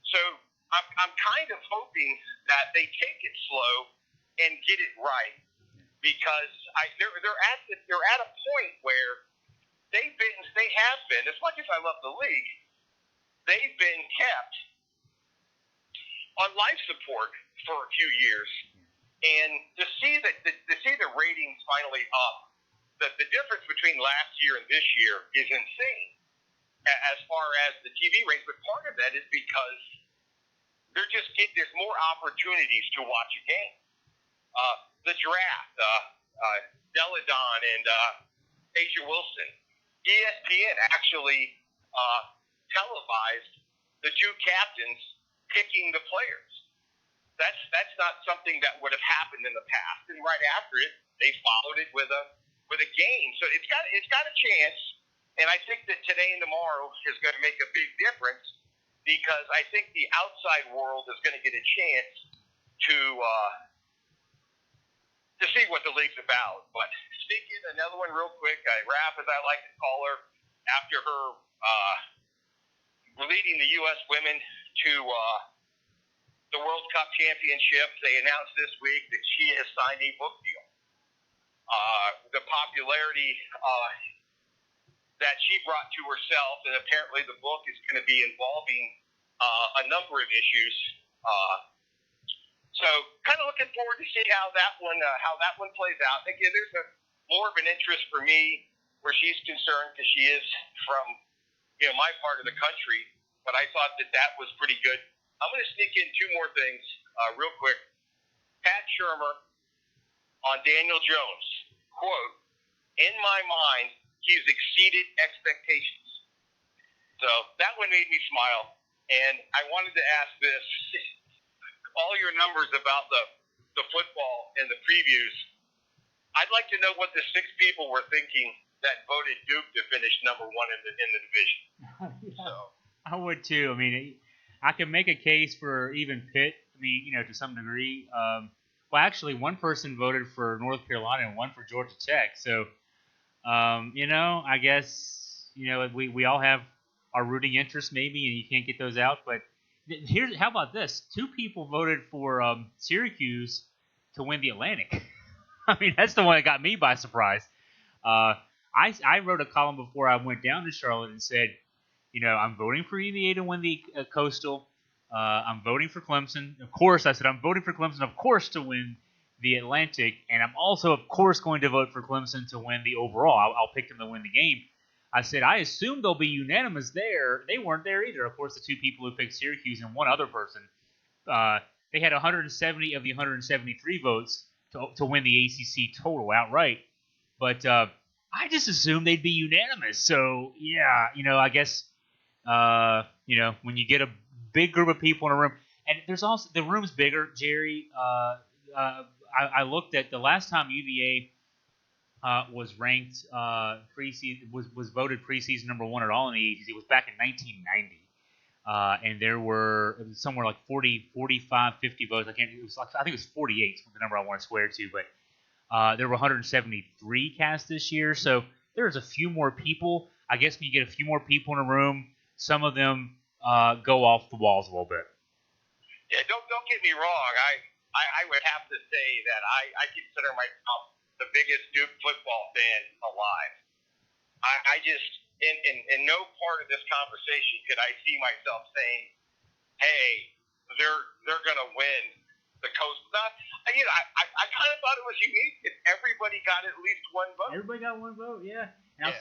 So I'm kind of hoping that they take it slow and get it right, because they're at a point where they have been, as much as I love the league, they've been kept on life support for a few years, and to see the ratings finally up, the difference between last year and this year is insane as far as the TV ratings. But part of that is because there's more opportunities to watch a game. The draft, Deladon and Asia Wilson, ESPN actually televised the two captains picking the players. That's not something that would have happened in the past. And right after it, they followed it with a game. So it's got a chance. And I think that today and tomorrow is going to make a big difference, because I think the outside world is going to get a chance to see what the league's about. But speaking another one real quick, Raph, as I like to call her, after her leading the U.S. women to the World Cup championship, they announced this week that she has signed a book deal. The popularity that she brought to herself, and apparently the book is going to be involving a number of issues. So kind of looking forward to see how that one plays out. Again, there's more of an interest for me where she's concerned, because she is from my part of the country. But I thought that was pretty good. I'm going to sneak in two more things real quick. Pat Shurmur on Daniel Jones, quote, "In my mind, he's exceeded expectations." So that one made me smile. And I wanted to ask this. All your numbers about the football and the previews, I'd like to know what the 6 people were thinking that voted Duke to finish number 1 in the division. Yeah, So I would too. I mean, I can make a case for even Pitt. I mean, to some degree. Well, actually, one person voted for North Carolina and one for Georgia Tech. So, I guess we all have our rooting interests maybe, and you can't get those out. But how about this? 2 people voted for Syracuse to win the Atlantic. I mean, that's the one that got me by surprise. I wrote a column before I went down to Charlotte and said, I'm voting for UVA to win the Coastal. I'm voting for Clemson. Of course, I said I'm voting for Clemson, of course, to win the Atlantic. And I'm also, of course, going to vote for Clemson to win the overall. I'll pick them to win the game. I said, I assume they'll be unanimous there. They weren't there either. Of course, the 2 people who picked Syracuse and one other person, they had 170 of the 173 votes to win the ACC total outright. But I just assumed they'd be unanimous. So, yeah, I guess, when you get a big group of people in a room, and there's also, the room's bigger, Jerry. I looked at the last time UVA was ranked preseason, was voted preseason number 1 at all in the ACC. It was back in 1990, and there were somewhere like 40, 45, 50 votes. I think it was 48, the number I want to swear to, but there were 173 cast this year, so there's a few more people. I guess when you get a few more people in a room, some of them go off the walls a little bit. Yeah, don't get me wrong. I would have to say that I consider myself the biggest Duke football fan alive. I just, in no part of this conversation could I see myself saying, hey, they're going to win the Coast. I kind of thought it was unique that everybody got at least 1 vote. Everybody got 1 vote, yeah. And yeah.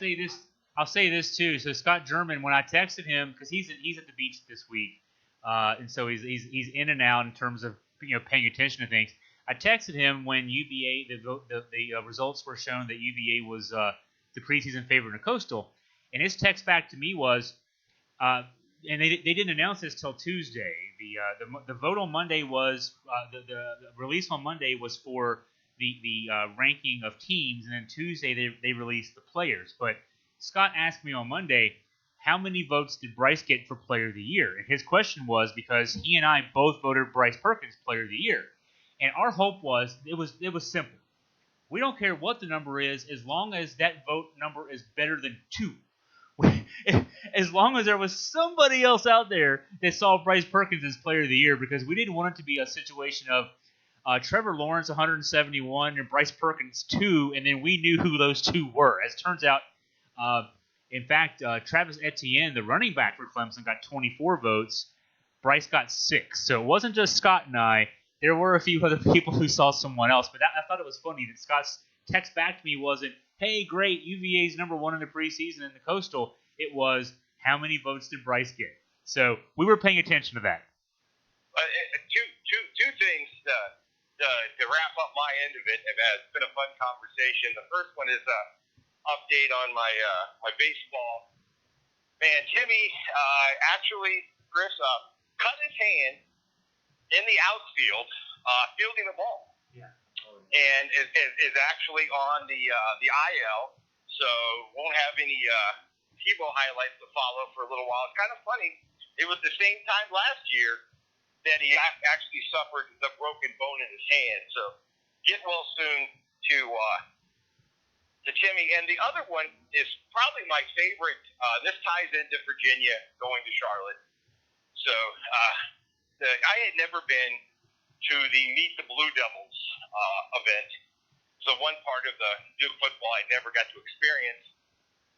I'll say this too. So Scott German, when I texted him, because he's at the beach this week, and so he's in and out in terms of paying attention to things. I texted him when UVA the results were shown that UVA was the preseason favorite in the Coastal, and his text back to me was, and they didn't announce this till Tuesday. The vote on Monday was the release on Monday was for the ranking of teams, and then Tuesday they released the players. But Scott asked me on Monday, how many votes did Bryce get for Player of the Year? And his question was because he and I both voted Bryce Perkins Player of the Year. And our hope was it was simple. We don't care what the number is, as long as that vote number is better than 2. As long as there was somebody else out there that saw Bryce Perkins as Player of the Year, because we didn't want it to be a situation of Trevor Lawrence 171 and Bryce Perkins 2, and then we knew who those two were. As it turns out, in fact, Travis Etienne, the running back for Clemson, got 24 votes. Bryce got 6. So it wasn't just Scott and I. There were a few other people who saw someone else, but I thought it was funny that Scott's text back to me wasn't, hey, great, UVA's number 1 in the preseason in the Coastal. It was, how many votes did Bryce get? So we were paying attention to that. Two things to wrap up my end of it. It's been a fun conversation. The first one is update on my baseball. Man, Timmy actually, Chris, cut his hand in the outfield fielding the ball. Yeah. And is actually on the IL, so won't have any TiVo highlights to follow for a little while. It's kind of funny. It was the same time last year that he actually suffered the broken bone in his hand. So get well soon to Timmy. And the other one is probably my favorite. This ties into Virginia going to Charlotte. So I had never been to the Meet the Blue Devils event. So one part of the Duke football I never got to experience.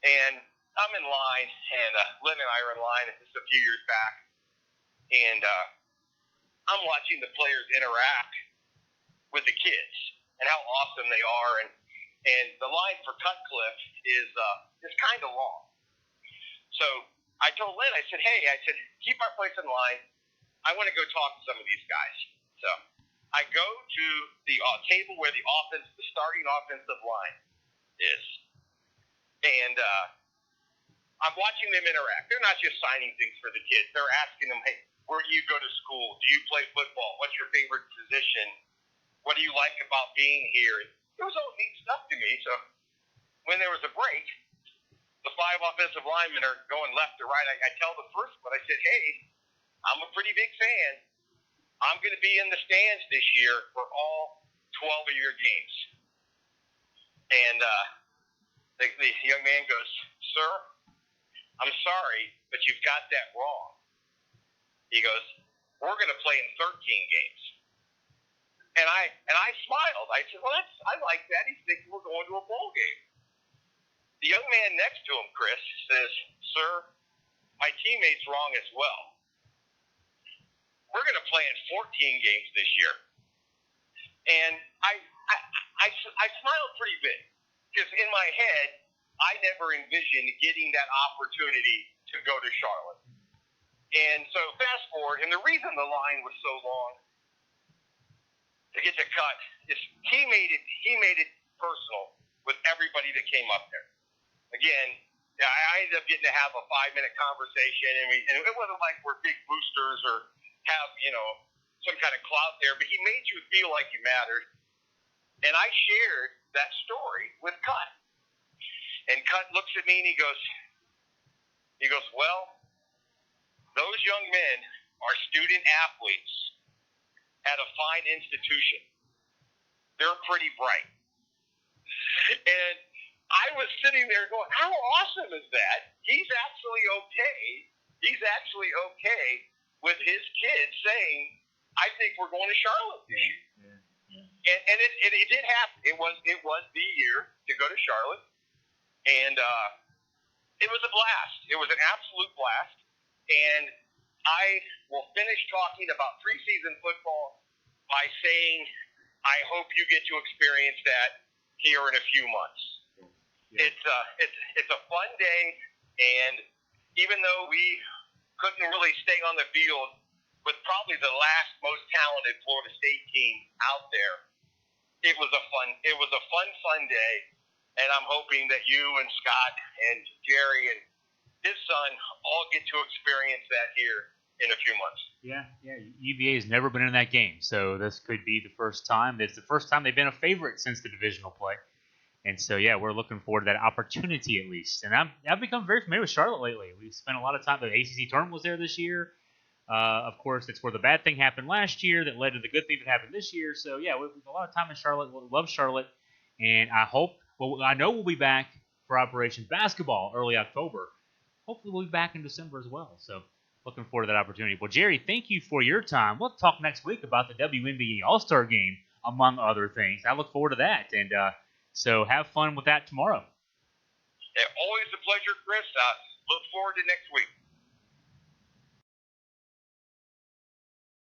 And I'm in line, and Lynn and I are in line. This is a few years back. And I'm watching the players interact with the kids and how awesome they are. And the line for Cutcliffe is kind of long. So I told Lynn, I said, hey, keep our place in line. I want to go talk to some of these guys. So I go to the table where the starting offensive line is. And I'm watching them interact. They're not just signing things for the kids. They're asking them, hey, where do you go to school? Do you play football? What's your favorite position? What do you like about being here? It was all neat stuff to me. So when there was a break, the 5 offensive linemen are going left to right. I tell the first one, I said, hey, I'm a pretty big fan. I'm going to be in the stands this year for all 12 of your games. And the young man goes, sir, I'm sorry, but you've got that wrong. He goes, we're going to play in 13 games. And I smiled. I said, well, I like that. He's thinking we're going to a bowl game. The young man next to him, Chris, says, sir, my teammate's wrong as well. We're going to play in 14 games this year. And I smiled pretty big because in my head, I never envisioned getting that opportunity to go to Charlotte. And so fast forward, and the reason the line was so long to get to cut is he made it personal with everybody that came up there. Again, I ended up getting to have a 5-minute conversation, and it wasn't like we're big boosters or have, some kind of clout there, but he made you feel like you mattered. And I shared that story with Cut. And Cut looks at me and he goes, well, those young men are student athletes at a fine institution. They're pretty bright. And I was sitting there going, how awesome is that? He's actually okay. He's actually okay with his kids saying, I think we're going to Charlotte this year. Yeah. And it did happen. It was the year to go to Charlotte. And it was a blast. It was an absolute blast. And I will finish talking about preseason football by saying, I hope you get to experience that here in a few months. Yeah. It's a fun day, and even though we couldn't really stay on the field with probably the last most talented Florida State team out there, it was a fun day, and I'm hoping that you and Scott and Jerry and his son all get to experience that here in a few months. Yeah. UVA has never been in that game, so this could be the first time. It's the first time they've been a favorite since the divisional play. And so, yeah, we're looking forward to that opportunity at least. And I've become very familiar with Charlotte lately. We've spent a lot of time. The ACC tournament was there this year. Of course, it's where the bad thing happened last year that led to the good thing that happened this year. So, yeah, we've a lot of time in Charlotte. We love Charlotte. And I know we'll be back for Operation Basketball early October. Hopefully we'll be back in December as well. So looking forward to that opportunity. Well, Jerry, thank you for your time. We'll talk next week about the WNBA All-Star Game, among other things. I look forward to that. And so have fun with that tomorrow. Yeah, always a pleasure, Chris. Look forward to next week.